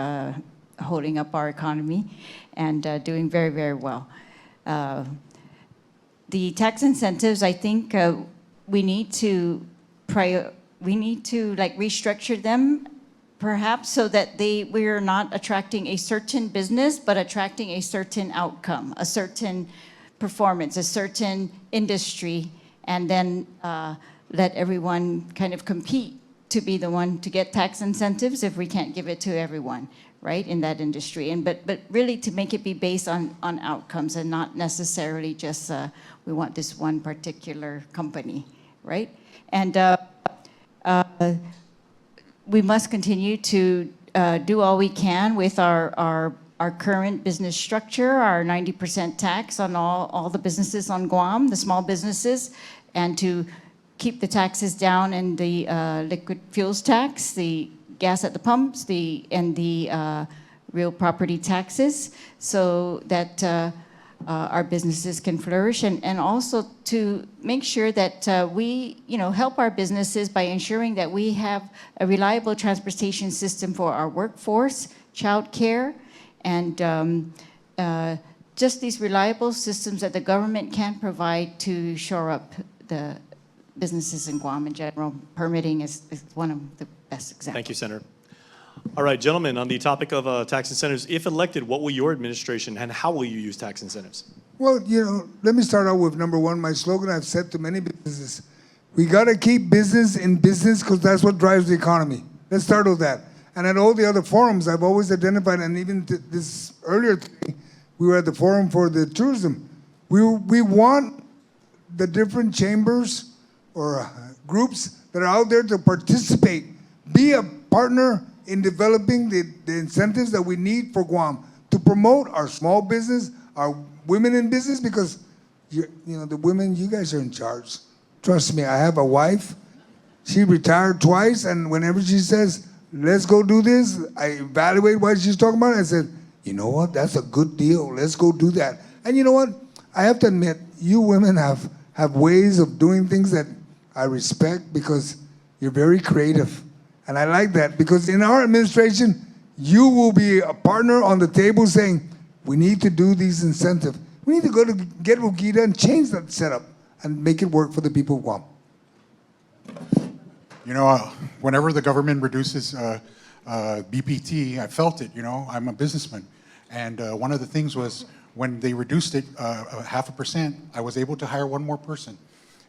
holding up our economy and doing very, very well. The tax incentives, I think we need to restructure them, perhaps, so that we are not attracting a certain business, but attracting a certain outcome, a certain performance, a certain industry, and then let everyone kind of compete to be the one to get tax incentives if we can't give it to everyone, right, in that industry. And but really to make it be based on outcomes and not necessarily just we want this one particular company, right? And we must continue to do all we can with our current business structure, our 90% tax on all the businesses on Guam, the small businesses, and to keep the taxes down in the liquid fuels tax, the gas at the pumps, and the real property taxes, so that our businesses can flourish, and also to make sure that we help our businesses by ensuring that we have a reliable transportation system for our workforce, childcare, and just these reliable systems that the government can provide to shore up the businesses in Guam in general. Permitting is one of the best examples. Thank you, Senator. All right, gentlemen, on the topic of tax incentives, if elected, what will your administration and how will you use tax incentives? Well, let me start out with number one. My slogan I've said to many businesses, we got to keep business in business because that's what drives the economy. Let's start with that. And at all the other forums, I've always identified, and even this earlier today, we were at the forum for the tourism. We want the different chambers or groups that are out there to participate, be a partner in developing the incentives that we need for Guam to promote our small business, our women in business, because the women, you guys are in charge. Trust me, I have a wife. She retired twice, and whenever she says, let's go do this, I evaluate what she's talking about. I said, you know what, that's a good deal. Let's go do that. And you know what? I have to admit, you women have ways of doing things that I respect because you're very creative. And I like that because in our administration, you will be a partner on the table saying, we need to do these incentives. We need to go to get Rugita and change that setup and make it work for the people of Guam. You know, whenever the government reduces BPT, I felt it, you know, I'm a businessman. And one of the things was when they reduced it 0.5%, I was able to hire one more person,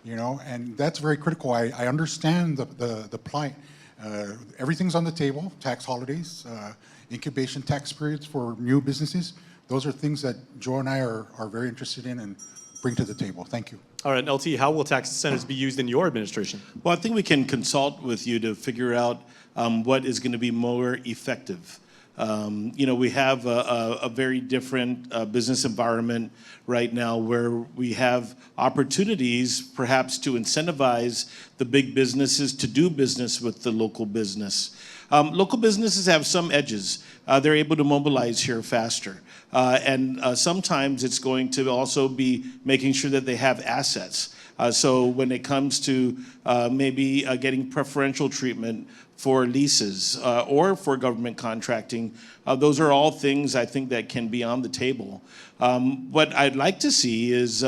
you know, and that's very critical. I understand the plight. Everything's on the table, tax holidays, incubation tax periods for new businesses. Those are things that Joe and I are very interested in and bring to the table. Thank you. All right, LT, how will tax incentives be used in your administration? Well, I think we can consult with you to figure out what is going to be more effective. You know, we have a very different business environment right now where we have opportunities perhaps to incentivize the big businesses to do business with the local business. Local businesses have some edges. They're able to mobilize here faster. And sometimes it's going to also be making sure that they have assets. So when it comes to maybe getting preferential treatment for leases or for government contracting, those are all things I think that can be on the table. What I'd like to see is,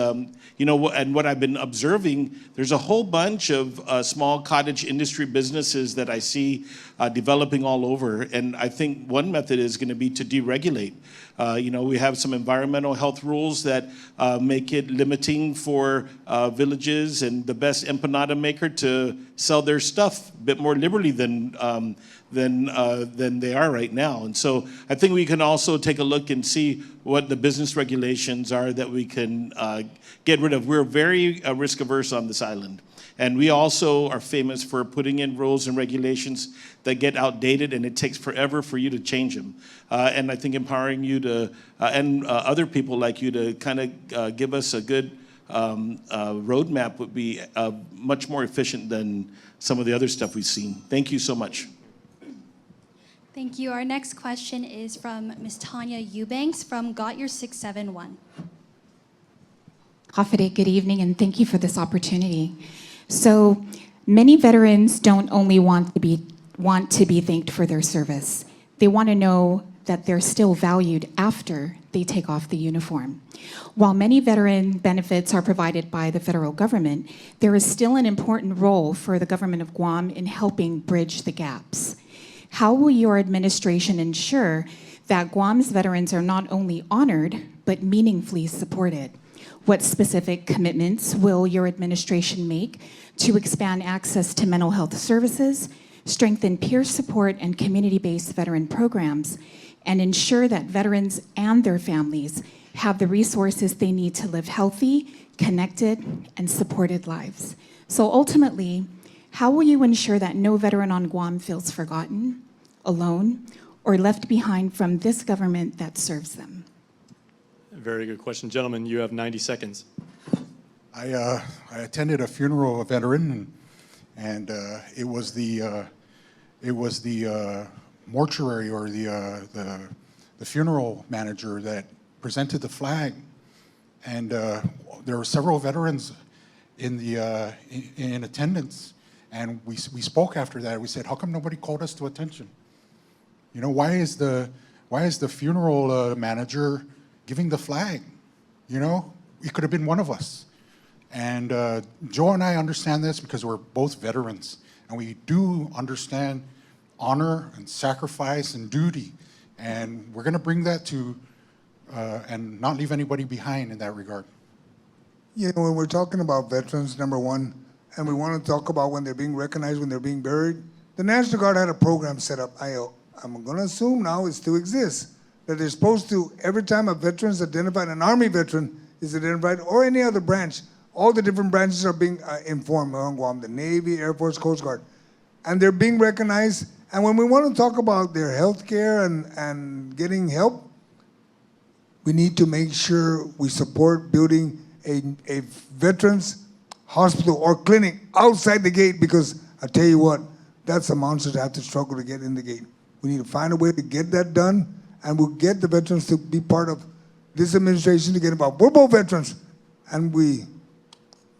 you know, and what I've been observing, there's a whole bunch of small cottage industry businesses that I see developing all over. And I think one method is going to be to deregulate. You know, we have some environmental health rules that make it limiting for villages and the best empanada maker to sell their stuff a bit more liberally than they are right now. And so I think we can also take a look and see what the business regulations are that we can get rid of. We're very risk averse on this island. And we also are famous for putting in rules and regulations that get outdated and it takes forever for you to change them. And I think empowering you to, and other people like you to kind of give us a good roadmap would be much more efficient than some of the other stuff we've seen. Thank you so much. Thank you. Our next question is from Ms. Tanya Eubanks from Got Your 671. Hafide, good evening, and thank you for this opportunity. So many veterans don't only want to be thanked for their service. They want to know that they're still valued after they take off the uniform. While many veteran benefits are provided by the federal government, there is still an important role for the government of Guam in helping bridge the gaps. How will your administration ensure that Guam's veterans are not only honored, but meaningfully supported? What specific commitments will your administration make to expand access to mental health services, strengthen peer support and community-based veteran programs, and ensure that veterans and their families have the resources they need to live healthy, connected, and supported lives? So ultimately, how will you ensure that no veteran on Guam feels forgotten, alone, or left behind from this government that serves them? Very good question. Gentlemen, you have 90 seconds. I attended a funeral of a veteran, and it was the mortuary or the funeral manager that presented the flag, and there were several veterans in attendance, and we spoke after that. We said, "How come nobody called us to attention? You know, why is the funeral manager giving the flag? You know, it could have been one of us." And Joe and I understand this because we're both veterans, and we do understand honor and sacrifice and duty, and we're going to bring that to and not leave anybody behind in that regard. You know, when we're talking about veterans, number one, and we want to talk about when they're being recognized, when they're being buried, the National Guard had a program set up. I'm going to assume now it still exists, that they're supposed to, every time a veteran's identified, an Army veteran is identified, or any other branch, all the different branches are being informed on Guam, the Navy, Air Force, Coast Guard, and they're being recognized. And when we want to talk about their health care and getting help, we need to make sure we support building a veterans hospital or clinic outside the gate, because I tell you what, that's a monster to have to struggle to get in the gate. We need to find a way to get that done, and we'll get the veterans to be part of this administration to get involved. We're both veterans, and we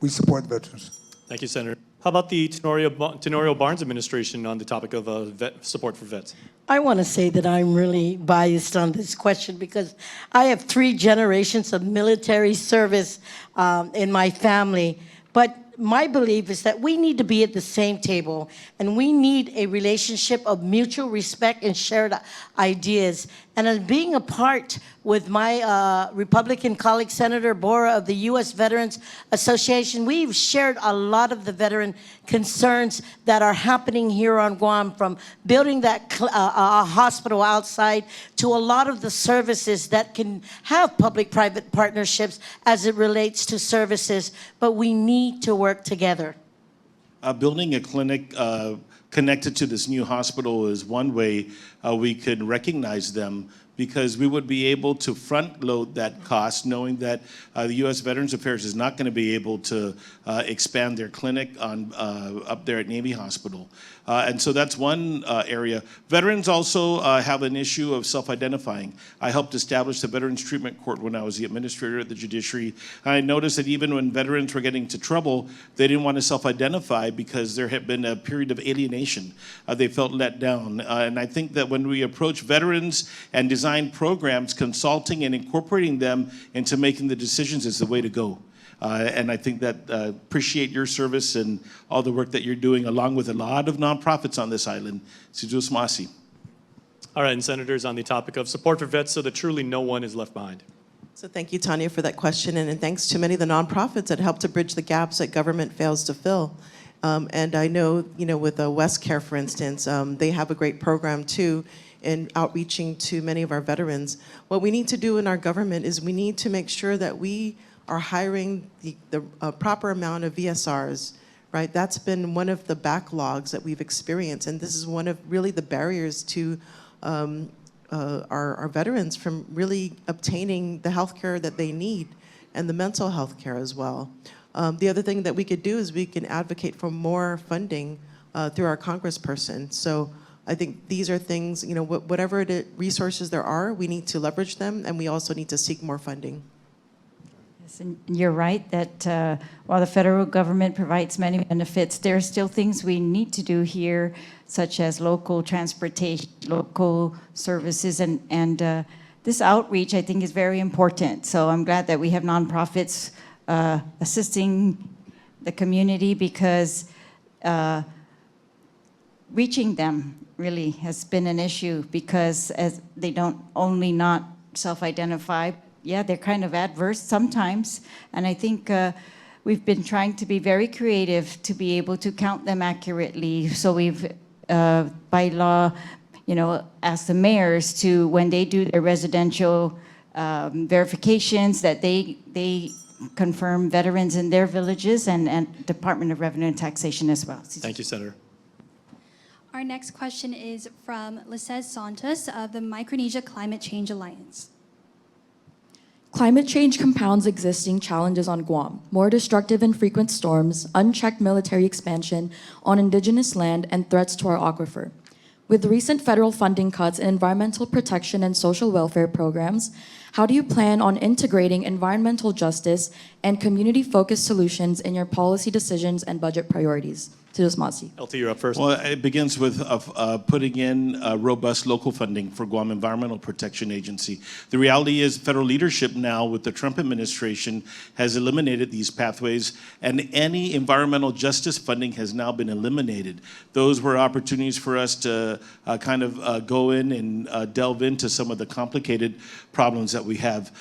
support the veterans. Thank you, Senator. How about the Tenorio Barnes administration on the topic of support for vets? I want to say that I'm really biased on this question because I have 3 generations of military service in my family. But my belief is that we need to be at the same table and we need a relationship of mutual respect and shared ideas. And as being a part with my Republican colleague, Senator Bora of the U.S. Veterans Association, we've shared a lot of the veteran concerns that are happening here on Guam, from building that hospital outside to a lot of the services that can have public-private partnerships as it relates to services, but we need to work together. Building a clinic connected to this new hospital is one way we could recognize them, because we would be able to front load that cost, knowing that the U.S. Veterans Affairs is not going to be able to expand their clinic on up there at Navy Hospital. And so that's one area. Veterans also have an issue of self-identifying. I helped establish the Veterans Treatment Court when I was the administrator at the judiciary. I noticed that even when veterans were getting into trouble, they didn't want to self-identify because there had been a period of alienation. They felt let down. And I think that when we approach veterans and design programs, consulting and incorporating them into making the decisions is the way to go. And I think that appreciate your service and all the work that you're doing, along with a lot of nonprofits on this island. Sijus Masi. All right, and senators, on the topic of support for vets so that truly no one is left behind. So thank you, Tanya, for that question, and thanks to many of the nonprofits that help to bridge the gaps that government fails to fill. And I know, with West Care, for instance, they have a great program too in outreaching to many of our veterans. What we need to do in our government is we need to make sure that we are hiring the proper amount of VSRs, right? That's been one of the backlogs that we've experienced, and this is one of really the barriers to our veterans from really obtaining the health care that they need and the mental health care as well. The other thing that we could do is we can advocate for more funding through our congressperson. So I think these are things, whatever the resources there are, we need to leverage them, and we also need to seek more funding. Yes, and you're right that while the federal government provides many benefits, there are still things we need to do here, such as local transportation, local services, and this outreach, I think, is very important. So I'm glad that we have nonprofits assisting the community, because reaching them really has been an issue, because as they don't only not self-identify, yeah, they're kind of adverse sometimes, and I think we've been trying to be very creative to be able to count them accurately. So we've, by law, asked the mayors to, when they do their residential verifications, that they confirm veterans in their villages, and Department of Revenue and Taxation as well. Thank you, Senator. Our next question is from Lices Santos of the Micronesia Climate Change Alliance. Climate change compounds existing challenges on Guam: more destructive and frequent storms, unchecked military expansion on indigenous land, and threats to our aquifer. With recent federal funding cuts in environmental protection and social welfare programs, how do you plan on integrating environmental justice and community-focused solutions in your policy decisions and budget priorities? LT, you're up first. Well, it begins with putting in robust local funding for Guam Environmental Protection Agency. The reality is federal leadership now with the Trump administration has eliminated these pathways, and any environmental justice funding has now been eliminated. Those were opportunities for us to go in and delve into some of the complicated problems that we have.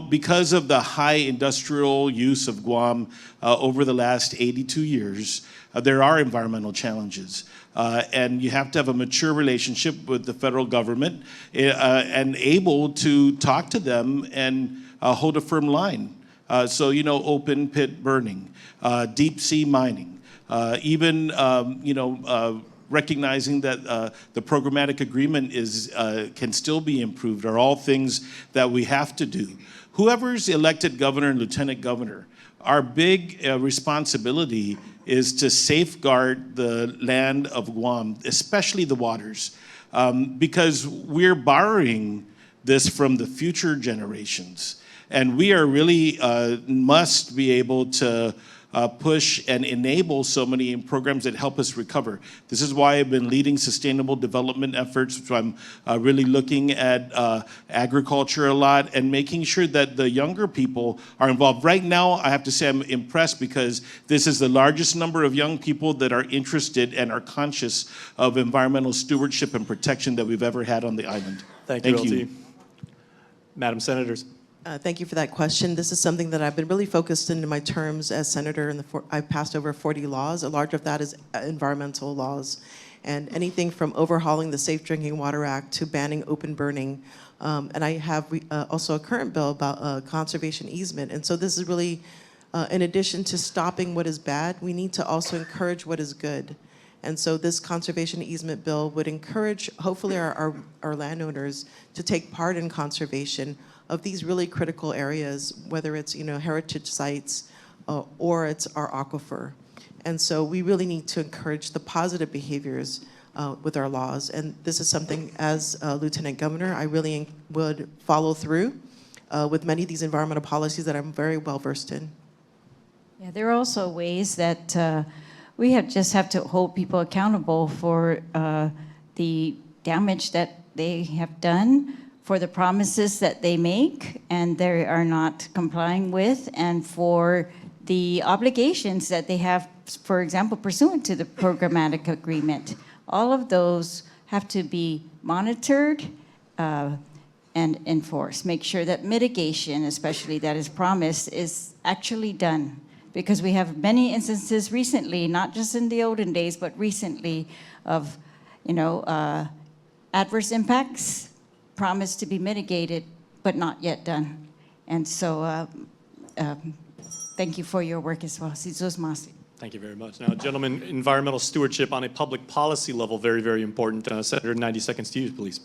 Because of the high industrial use of Guam over the last 82 years, there are environmental challenges, and you have to have a mature relationship with the federal government and able to talk to them and hold a firm line. So, open pit burning, deep sea mining, even, recognizing that the programmatic agreement can still be improved are all things that we have to do. Whoever's elected governor and lieutenant governor, our big responsibility is to safeguard the land of Guam, especially the waters, because we're borrowing this from the future generations. And we are really must be able to push and enable so many programs that help us recover. This is why I've been leading sustainable development efforts. So I'm really looking at agriculture a lot and making sure that the younger people are involved. Right now, I have to say I'm impressed because this is the largest number of young people that are interested and are conscious of environmental stewardship and protection that we've ever had on the island. Thank you, LT. Madam Senators. Thank you for that question. This is something that I've been really focused in my terms as senator. I've passed over 40 laws. A large of that is environmental laws. And anything from overhauling the Safe Drinking Water Act to banning open burning. And I have also a current bill about conservation easement. And so this is really, in addition to stopping what is bad, we need to also encourage what is good. And so this conservation easement bill would encourage, hopefully, our landowners to take part in conservation of these really critical areas, whether it's heritage sites or it's our aquifer. And so we really need to encourage the positive behaviors with our laws. And this is something, as Lieutenant Governor, I really would follow through with many of these environmental policies that I'm very well versed in. Yeah, there are also ways that we just have to hold people accountable for the damage that they have done, for the promises that they make and they are not complying with, and for the obligations that they have, for example, pursuant to the programmatic agreement. All of those have to be monitored and enforced. Make sure that mitigation, especially that is promised, is actually done. Because we have many instances recently, not just in the olden days, but recently, of adverse impacts promised to be mitigated, but not yet done. And so thank you for your work as well. Thank you very much. Now, gentlemen, environmental stewardship on a public policy level, very, very important. Senator, 90 seconds to you, please.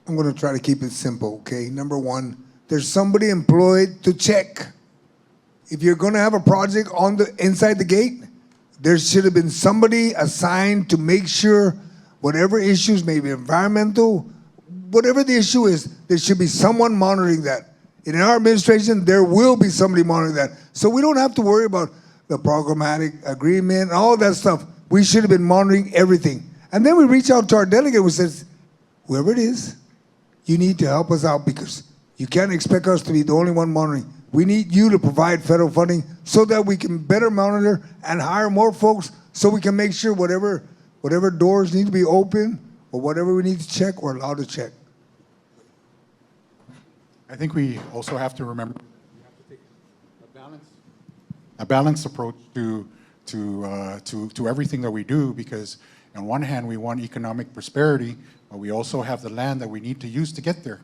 I'm going to try to keep it simple, okay? Number one, there's somebody employed to check. If you're going to have a project inside the gate, there should have been somebody assigned to make sure whatever issues, maybe environmental, whatever the issue is, there should be someone monitoring that. In our administration, there will be somebody monitoring that. So we don't have to worry about the programmatic agreement and all that stuff. We should have been monitoring everything. And then we reach out to our delegate who says, whoever it is, you need to help us out because you can't expect us to be the only one monitoring. We need you to provide federal funding so that we can better monitor and hire more folks so we can make sure whatever doors need to be open or whatever we need to check, we're allowed to check. I think we also have to remember we have to take a balanced approach to everything that we do, because on one hand we want economic prosperity, but we also have the land that we need to use to get there.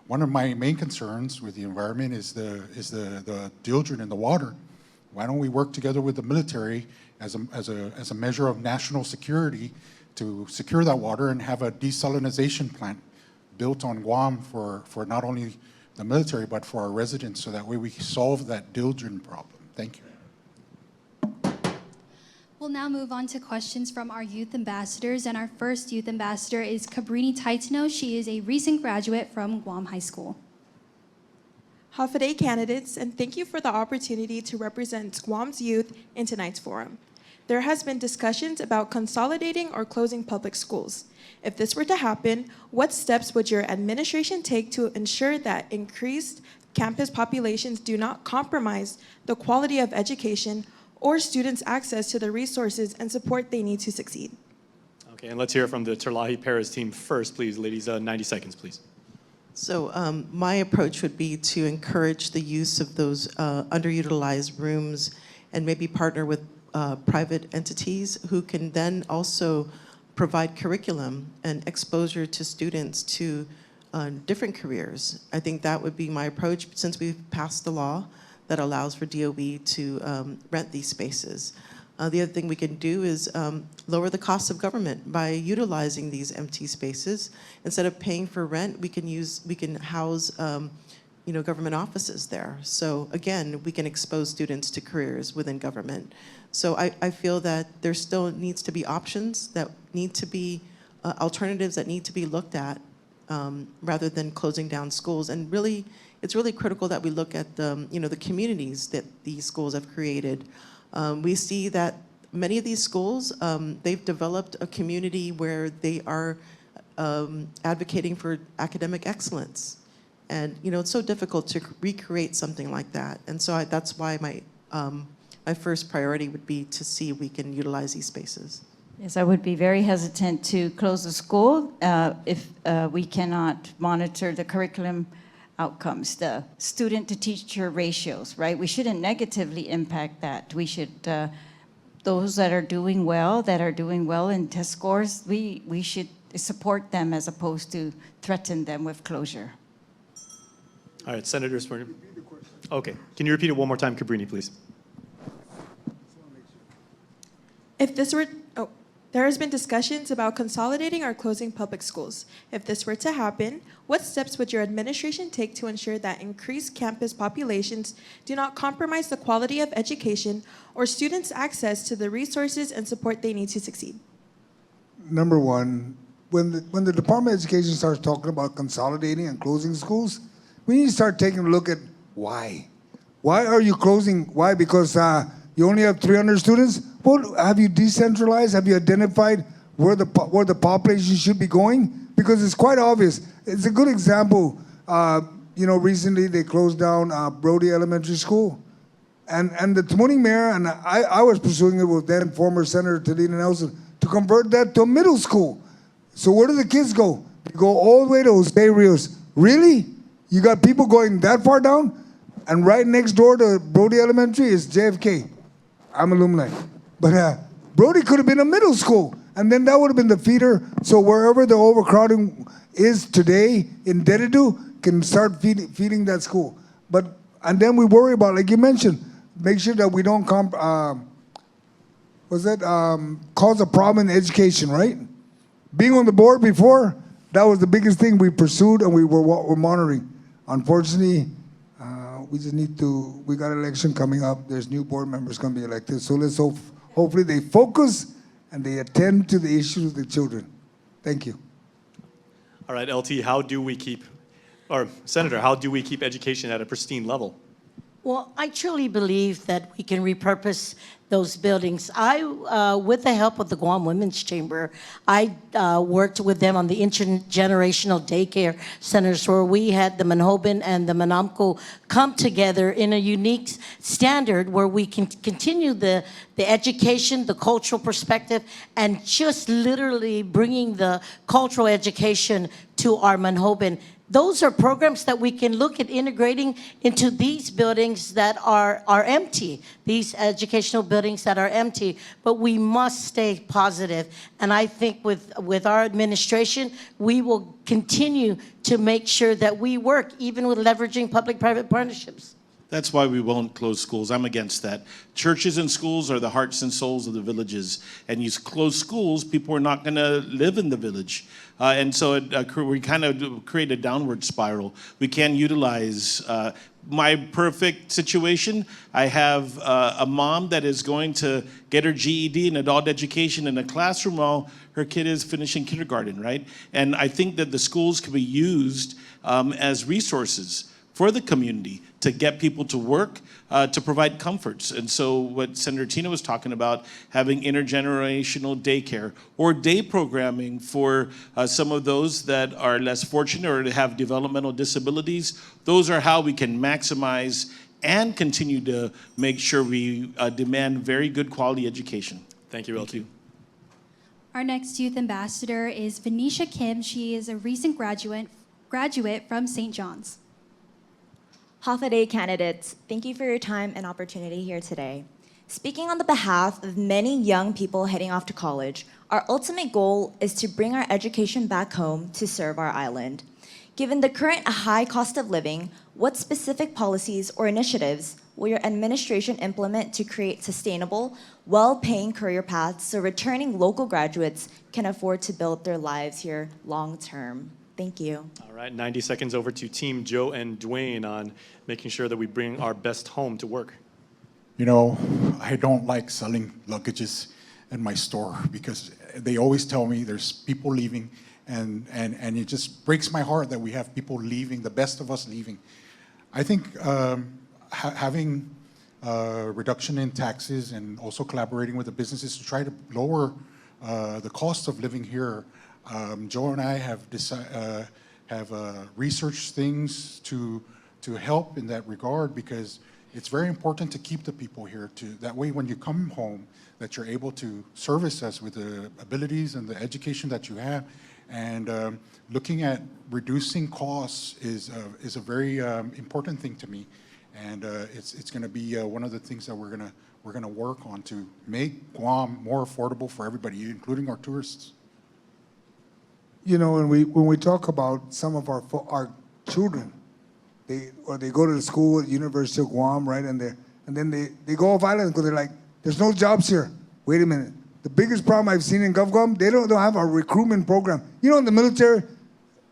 One of my main concerns with the environment is the diluent in the water. Why don't we work together with the military as a measure of national security to secure that water and have a desalinization plant built on Guam for not only the military but for our residents, so that way we solve that diluent problem. Thank you. We'll now move on to questions from our youth ambassadors, and our first youth ambassador is Cabrini Taitano. She is a recent graduate from Guam High School. Hafa candidates, and thank you for the opportunity to represent Guam's youth in tonight's forum. There has been discussions about consolidating or closing public schools. If this were to happen, what steps would your administration take to ensure that increased campus populations do not compromise the quality of education or students' access to the resources and support they need to succeed? Okay, and let's hear from the Terlahi Perez team first, please. Ladies, 90 seconds, please. So my approach would be to encourage the use of those underutilized rooms and maybe partner with private entities who can then also provide curriculum and exposure to students to different careers. I think that would be my approach, since we've passed the law that allows for DOE to rent these spaces. The other thing we can do is lower the cost of government by utilizing these empty spaces. Instead of paying for rent, we can house government offices there. So again, we can expose students to careers within government. So I feel that there still needs to be options that need to be, alternatives that need to be looked at rather than closing down schools, and really it's really critical that we look at the, the communities that these schools have created. We see that many of these schools, they've developed a community where they are advocating for academic excellence. And, it's so difficult to recreate something like that. And so that's why my first priority would be to see if we can utilize these spaces. Yes, I would be very hesitant to close the school if we cannot monitor the curriculum outcomes, the student-to-teacher ratios, right? We shouldn't negatively impact that. We should, those that are doing well in test scores, we should support them as opposed to threaten them with closure. All right, Senators. Okay, can you repeat it one more time, Cabrini, please? If this were, there has been discussions about consolidating or closing public schools. If this were to happen, what steps would your administration take to ensure that increased campus populations do not compromise the quality of education or students' access to the resources and support they need to succeed? Number one, when the Department of Education starts talking about consolidating and closing schools, we need to start taking a look at why. Why are you closing? Why? Because you only have 300 students? Well, have you decentralized? Have you identified where the population should be going? Because it's quite obvious. It's a good example. Recently they closed down Brody Elementary School. And the Tamuning mayor, and I was pursuing it with then former Senator Talina Nelson, to convert that to a middle school. So where do the kids go? They go all the way to Jose Rios. Really? You got people going that far down? And right next door to Brody Elementary is JFK. I'm alumni. But Brody could have been a middle school, and then that would have been the feeder. So wherever the overcrowding is today in Dededu can start feeding that school. And then we worry about, like you mentioned, make sure that we don't cause a problem in education, right? Being on the board before, that was the biggest thing we pursued and we were monitoring. Unfortunately, we got an election coming up. There's new board members going to be elected. So let's hopefully they focus and they attend to the issues of the children. Thank you. All right, LT, Senator, how do we keep education at a pristine level? Well, I truly believe that we can repurpose those buildings. With the help of the Guam Women's Chamber, I worked with them on the intergenerational daycare centers where we had the Manhoban and the Manamco come together in a unique standard where we can continue the education, the cultural perspective, and just literally bringing the cultural education to our Manhoban. Those are programs that we can look at integrating into these buildings that are empty, these educational buildings that are empty, but we must stay positive. And I think with our administration, we will continue to make sure that we work even with leveraging public-private partnerships. That's why we won't close schools. I'm against that. Churches and schools are the hearts and souls of the villages. And you close schools, people are not going to live in the village. And so we kind of create a downward spiral. We can't utilize my perfect situation. I have a mom that is going to get her GED in adult education in a classroom while her kid is finishing kindergarten, right? And I think that the schools can be used as resources for the community to get people to work, to provide comforts. And so what Senator Tina was talking about, having intergenerational daycare or day programming for some of those that are less fortunate or have developmental disabilities, those are how we can maximize and continue to make sure we demand very good quality education. Thank you, LT. Our next youth ambassador is Venetia Kim. She is a recent graduate from St. John's. Hafaday candidates, thank you for your time and opportunity here today. Speaking on the behalf of many young people heading off to college, our ultimate goal is to bring our education back home to serve our island. Given the current high cost of living, what specific policies or initiatives will your administration implement to create sustainable, well-paying career paths so returning local graduates can afford to build their lives here long-term? Thank you. All right, 90 seconds over to Team Joe and Dwayne on making sure that we bring our best home to work. You know, I don't like selling luggages in my store because they always tell me there's people leaving and it just breaks my heart that we have people leaving, the best of us leaving. I think having reduction in taxes and also collaborating with the businesses to try to lower the cost of living here. Joe and I have researched things to help in that regard, because it's very important to keep the people here. That way, when you come home, that you're able to service us with the abilities and the education that you have. And looking at reducing costs is a very important thing to me. And it's going to be one of the things that we're going to work on to make Guam more affordable for everybody, including our tourists. You know, when we talk about some of our children, they go to the school at University of Guam, right? And then they go off island because they're like, there's no jobs here. Wait a minute. The biggest problem I've seen in GovGuam, they don't have a recruitment program. You know, in the military,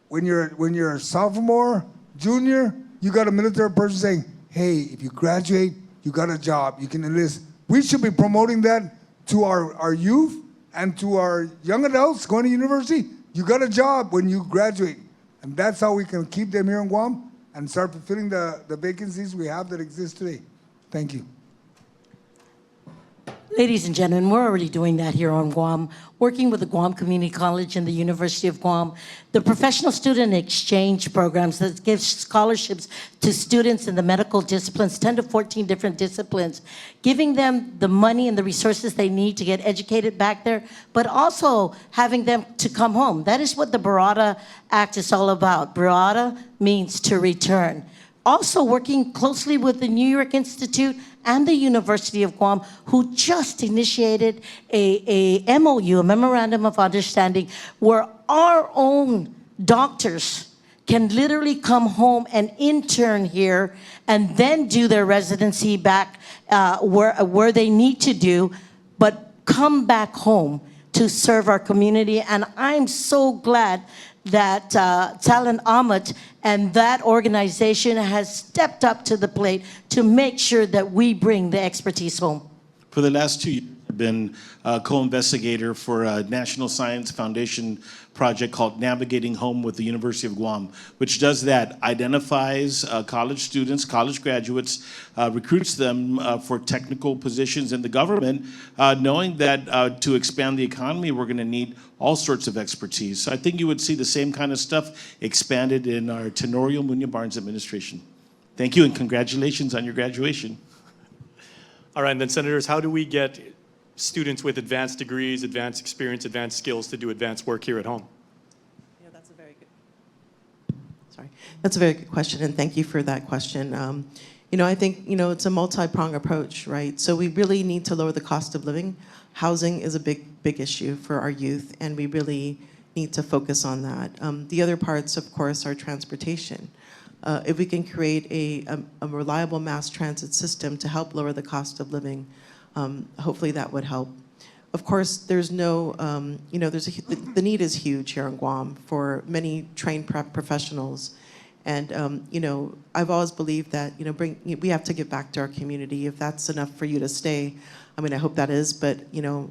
when you're a sophomore, junior, you got a military person saying, hey, if you graduate, you got a job, you can enlist. We should be promoting that to our youth and to our young adults going to university. You got a job when you graduate. And that's how we can keep them here in Guam and start fulfilling the vacancies we have that exist today. Thank you. Ladies and gentlemen, we're already doing that here on Guam, working with the Guam Community College and the University of Guam. The professional student exchange programs that give scholarships to students in the medical disciplines, 10 to 14 different disciplines, giving them the money and the resources they need to get educated back there, but also having them to come home. That is what the Barada Act is all about. Barada means to return. Also working closely with the New York Institute and the University of Guam, who just initiated a MOU, a Memorandum of Understanding, where our own doctors can literally come home and intern here and then do their residency back where they need to do, but come back home to serve our community. And I'm so glad that Talent Ahmed and that organization has stepped up to the plate to make sure that we bring the expertise home. For the last 2 years, I've been a co-investigator for a National Science Foundation project called Navigating Home with the University of Guam, which does that, identifies college students, college graduates, recruits them for technical positions in the government, knowing that to expand the economy, we're going to need all sorts of expertise. So I think you would see the same kind of stuff expanded in our Tenorio Muñoz Barnes administration. Thank you, and congratulations on your graduation. All right, and then senators, how do we get students with advanced degrees, advanced experience, advanced skills to do advanced work here at home? Yeah, that's a very good. Sorry, that's a very good question, and thank you for that question. You know, I think it's a multi-pronged approach, right? So we really need to lower the cost of living. Housing is a big issue for our youth, and we really need to focus on that. The other parts, of course, are transportation. If we can create a reliable mass transit system to help lower the cost of living, hopefully that would help. Of course, there's no, the need is huge here in Guam for many trained professionals. And, I've always believed that, we have to give back to our community. If that's enough for you to stay, I mean, I hope that is, but,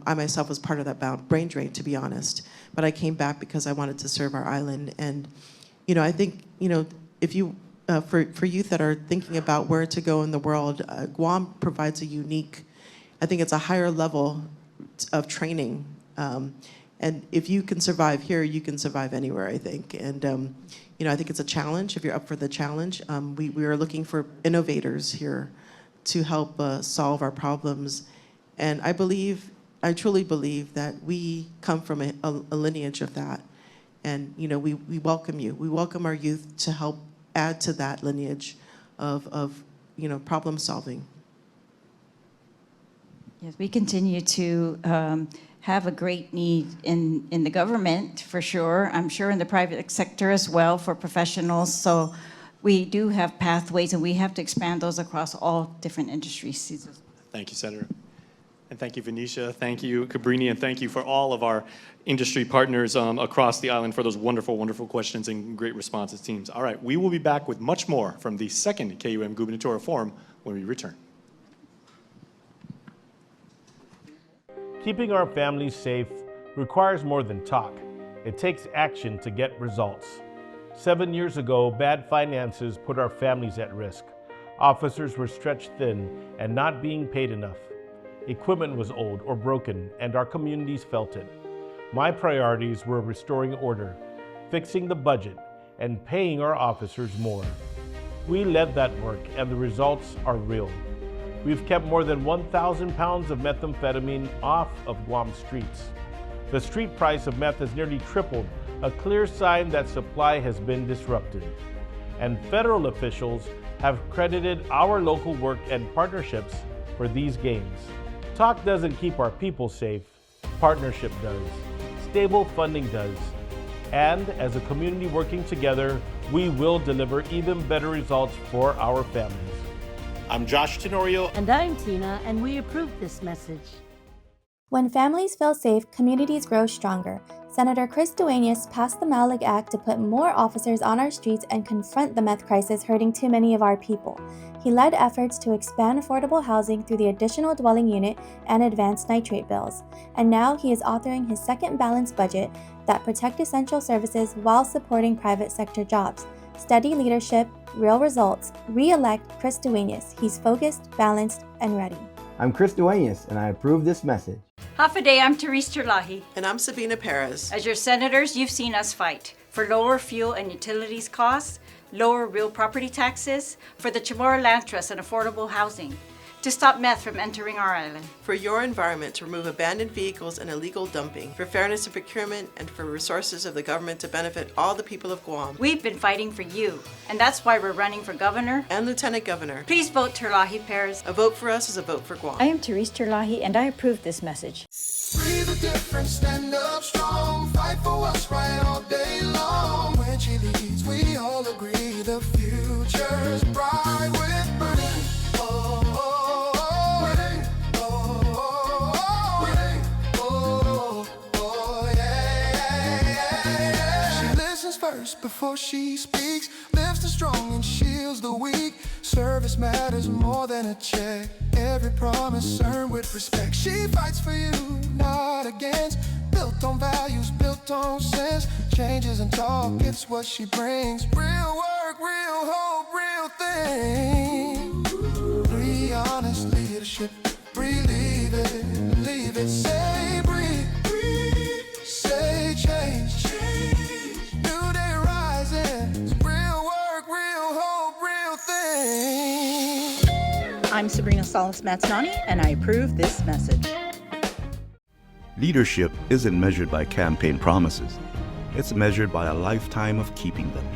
I myself was part of that brain drain, to be honest. But I came back because I wanted to serve our island. And, I think, if you, for youth that are thinking about where to go in the world, Guam provides a unique, I think it's a higher level of training. And if you can survive here, you can survive anywhere, I think. And, I think it's a challenge, if you're up for the challenge. We are looking for innovators here to help solve our problems. And I truly believe that we come from a lineage of that. And, we welcome you. We welcome our youth to help add to that lineage of problem solving. Yes, we continue to have a great need in the government, for sure. I'm sure in the private sector as well for professionals. So we do have pathways, and we have to expand those across all different industries. Thank you, Senator. And thank you, Venetia. Thank you, Cabrini, and thank you for all of our industry partners across the island for those wonderful, wonderful questions and great responses, teams. All right, we will be back with much more from the second KUAM Gubernatorial Forum when we return. Keeping our families safe requires more than talk. It takes action to get results. 7 years ago, bad finances put our families at risk. Officers were stretched thin and not being paid enough. Equipment was old or broken, and our communities felt it. My priorities were restoring order, fixing the budget, and paying our officers more. We led that work, and the results are real. We've kept more than 1,000 pounds of methamphetamine off of Guam streets. The street price of meth has nearly tripled, a clear sign that supply has been disrupted. And federal officials have credited our local work and partnerships for these gains. Talk doesn't keep our people safe, partnership does. Stable funding does. And as a community working together, we will deliver even better results for our families. I'm Josh Tenorio. And I'm Tina, and we approve this message. When families feel safe, communities grow stronger. Senator Chris Duenas passed the Malik Act to put more officers on our streets and confront the meth crisis hurting too many of our people. He led efforts to expand affordable housing through the additional dwelling unit and advanced nitrate bills. And now he is authoring his second balanced budget that protect essential services while supporting private sector jobs. Steady leadership, real results. Re-elect Chris Duenas. He's focused, balanced, and ready. I'm Chris Duenas, and I approve this message. Half a day, I'm Therese Terlahi. And I'm Sabina Perez. As your senators, you've seen us fight for lower fuel and utilities costs, lower real property taxes, for the Chamorro Land Trust and affordable housing, to stop meth from entering our island. For your environment, to remove abandoned vehicles and illegal dumping, for fairness in procurement, and for resources of the government to benefit all the people of Guam. We've been fighting for you, and that's why we're running for governor and lieutenant governor. Please vote Terlahi Perez. A vote for us is a vote for Guam. I am Therese Terlahi, and I approve this message. Breathe the difference, stand up strong, fight for what's right all day long. When she leads, we all agree the future's bright with Bernie. First before she speaks, lifts the strong and shields the weak. Service matters more than a check. Every promise earned with respect. She fights for you, not against. Built on values, built on sense. Changes and talk, it's what she brings. Real work, real hope, real thing. Breathe honest leadership, believe it. Say breathe, say change. I'm Sabrina Salas-Matznani, and I approve this message. Leadership isn't measured by campaign promises. It's measured by a lifetime of keeping them.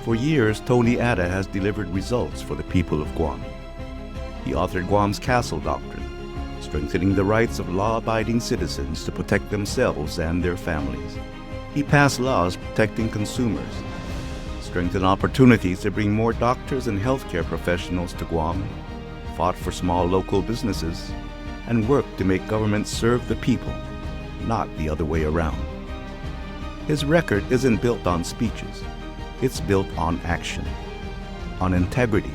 For years, Tony Ada has delivered results for the people of Guam. He authored Guam's Castle Doctrine, strengthening the rights of law-abiding citizens to protect themselves and their families. He passed laws protecting consumers, strengthened opportunities to bring more doctors and healthcare professionals to Guam, fought for small local businesses, and worked to make government serve the people, not the other way around. His record isn't built on speeches. It's built on action, on integrity,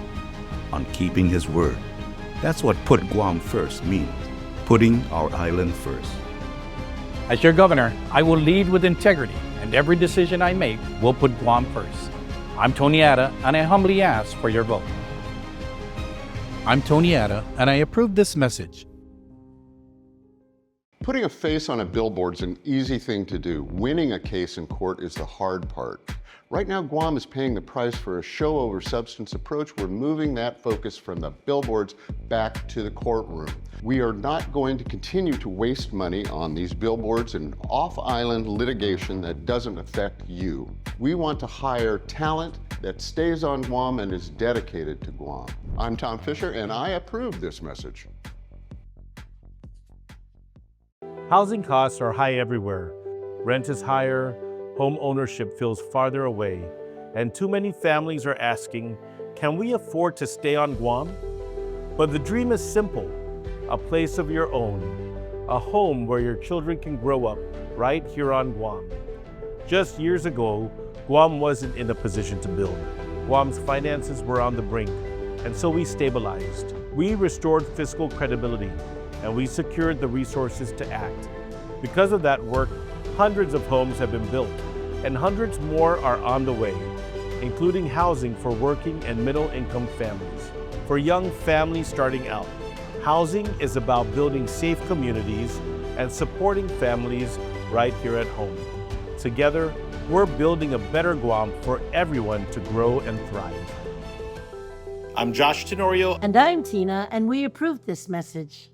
on keeping his word. That's what put Guam first means, putting our island first. As your governor, I will lead with integrity, and every decision I make will put Guam first. I'm Tony Ada, and I humbly ask for your vote. I'm Tony Ada, and I approve this message. Putting a face on a billboard is an easy thing to do. Winning a case in court is the hard part. Right now, Guam is paying the price for a show over substance approach. We're moving that focus from the billboards back to the courtroom. We are not going to continue to waste money on these billboards and off-island litigation that doesn't affect you. We want to hire talent that stays on Guam and is dedicated to Guam. I'm Tom Fisher, and I approve this message. Housing costs are high everywhere. Rent is higher, home ownership feels farther away, and too many families are asking, can we afford to stay on Guam? But the dream is simple, a place of your own, a home where your children can grow up right here on Guam. Just years ago, Guam wasn't in a position to build. Guam's finances were on the brink, and so we stabilized. We restored fiscal credibility, and we secured the resources to act. Because of that work, hundreds of homes have been built, and hundreds more are on the way, including housing for working and middle-income families. For young families starting out, housing is about building safe communities and supporting families right here at home. Together, we're building a better Guam for everyone to grow and thrive. I'm Josh Tenorio. And I'm Tina, and we approve this message.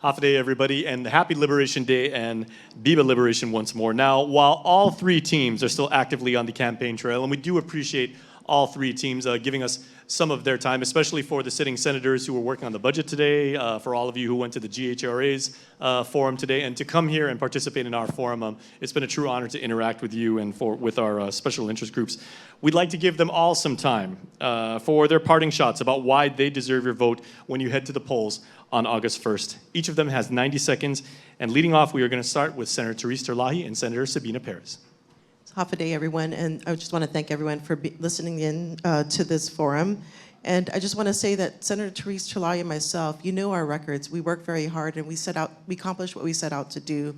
Hafa Day, everybody, and happy Liberation Day and Biba Liberation once more. Now, while all three teams are still actively on the campaign trail, and we do appreciate all three teams giving us some of their time, especially for the sitting senators who were working on the budget today, for all of you who went to the GHRA's forum today, and to come here and participate in our forum. It's been a true honor to interact with you and with our special interest groups. We'd like to give them all some time for their parting shots about why they deserve your vote when you head to the polls on August 1st. Each of them has 90 seconds, and leading off, we are going to start with Senator Therese Terlahi and Senator Sabina Perez. Hafa Day, everyone, and I just want to thank everyone for listening in to this forum. And I just want to say that Senator Therese Terlahi and myself, you know our records. We work very hard, and we accomplished what we set out to do.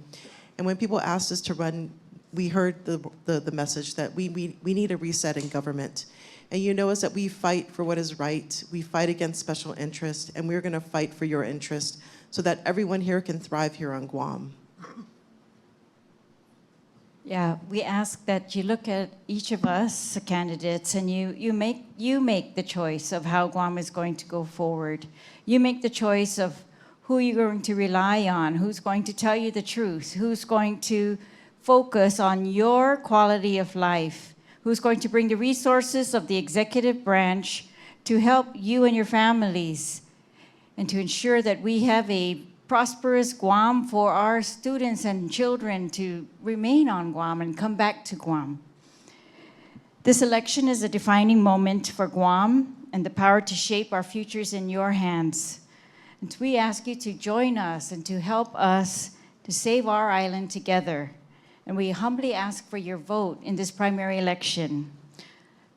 And when people asked us to run, we heard the message that we need a reset in government. And you know us that we fight for what is right. We fight against special interest, and we're going to fight for your interest so that everyone here can thrive here on Guam. Yeah, we ask that you look at each of us, the candidates, and you make the choice of how Guam is going to go forward. You make the choice of who you're going to rely on, who's going to tell you the truth, who's going to focus on your quality of life, who's going to bring the resources of the executive branch to help you and your families and to ensure that we have a prosperous Guam for our students and children to remain on Guam and come back to Guam. This election is a defining moment for Guam, and the power to shape our future is in your hands. And we ask you to join us and to help us to save our island together. And we humbly ask for your vote in this primary election.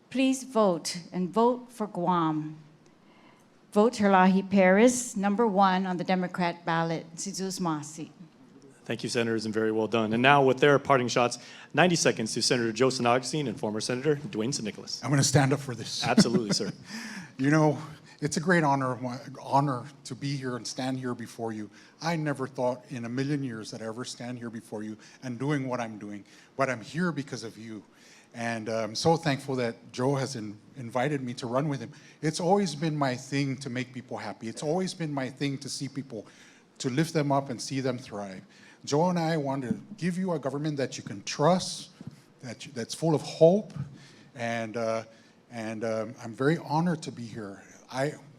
Please vote, and vote for Guam. Vote Terlahi Perez, number 1 on the Democrat ballot. Sizus Masi. Thank you, Senators, and very well done. And now, with their parting shots, 90 seconds to Senator Joe San Agustin and former Senator Dwayne St. Nicholas. I'm going to stand up for this. Absolutely, sir. You know, it's a great honor to be here and stand here before you. I never thought in a million years that I'd ever stand here before you and doing what I'm doing, but I'm here because of you. And I'm so thankful that Joe has invited me to run with him. It's always been my thing to make people happy. It's always been my thing to see people, to lift them up and see them thrive. Joe and I want to give you a government that you can trust, that's full of hope, and I'm very honored to be here.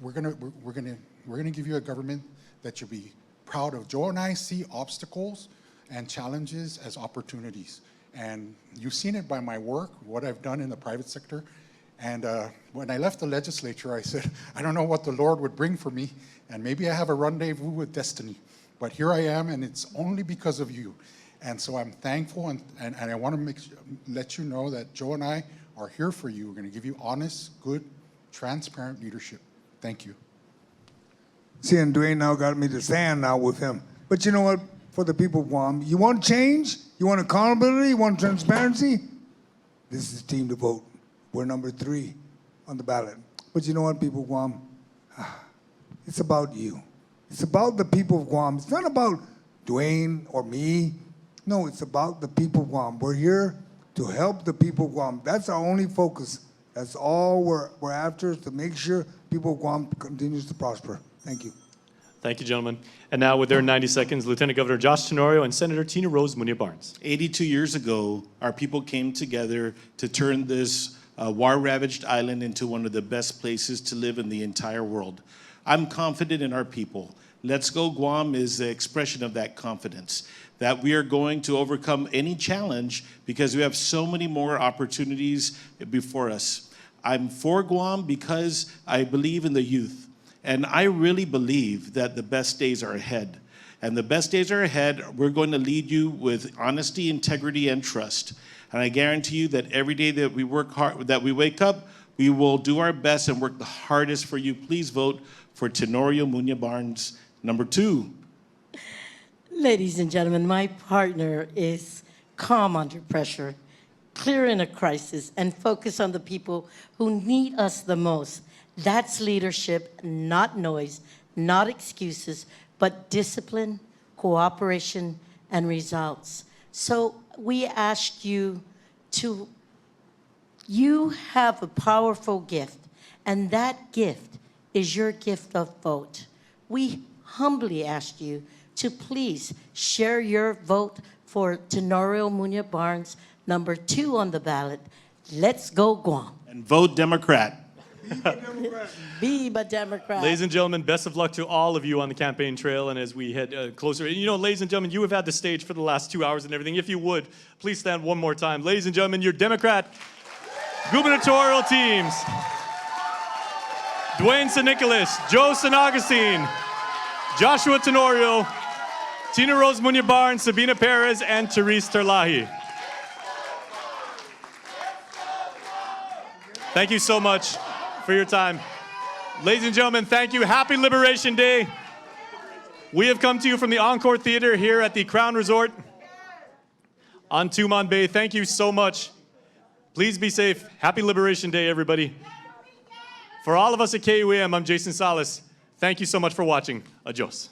We're gonna give you a government that you'll be proud of. Joe and I see obstacles and challenges as opportunities. And you've seen it by my work, what I've done in the private sector. And when I left the legislature, I said, I don't know what the Lord would bring for me, and maybe I have a rendezvous with destiny. But here I am, and it's only because of you. And so I'm thankful, and I want to let you know that Joe and I are here for you. We're going to give you honest, good, transparent leadership. Thank you. See, and Dwayne now got me to stand now with him. But you know what? For the people of Guam, you want change? You want accountability? You want transparency? This is the team to vote. We're number 3 on the ballot. But you know what, people of Guam? It's about you. It's about the people of Guam. It's not about Dwayne or me. No, it's about the people of Guam. We're here to help the people of Guam. That's our only focus. That's all we're after, is to make sure people of Guam continues to prosper. Thank you. Thank you, gentlemen. And now, with their 90 seconds, Lieutenant Governor Josh Tenorio and Senator Tina Rose Munia-Barnes. 82 years ago, our people came together to turn this war-ravaged island into one of the best places to live in the entire world. I'm confident in our people. Let's Go Guam is the expression of that confidence, that we are going to overcome any challenge because we have so many more opportunities before us. I'm for Guam because I believe in the youth. And I really believe that the best days are ahead. And the best days are ahead. We're going to lead you with honesty, integrity, and trust. And I guarantee you that every day that we work hard, that we wake up, we will do our best and work the hardest for you. Please vote for Tenorio Muñoz Barnes, number 2. Ladies and gentlemen, my partner is calm under pressure, clear in a crisis, and focused on the people who need us the most. That's leadership, not noise, not excuses, but discipline, cooperation, and results. So we ask you you have a powerful gift, and that gift is your gift of vote. We humbly ask you to please share your vote for Tenorio Muñoz Barnes, number 2 on the ballot. Let's go Guam. And vote Democrat. Viva Democrat. Ladies and gentlemen, best of luck to all of you on the campaign trail and as we head closer. You know, ladies and gentlemen, you have had the stage for the last 2 hours and everything. If you would, please stand one more time. Ladies and gentlemen, your Democrat gubernatorial teams. Dwayne San Nicolas, Joe San Augustine, Joshua Tenorio, Tina Rose Muñoz Barnes, Sabina Perez, and Therese Terlahi. Thank you so much for your time. Ladies and gentlemen, thank you. Happy Liberation Day. We have come to you from the Encore Theater here at the Crown Resort on Tumon Bay. Thank you so much. Please be safe. Happy Liberation Day, everybody. For all of us at KUAM, I'm Jason Salas. Thank you so much for watching. Adios.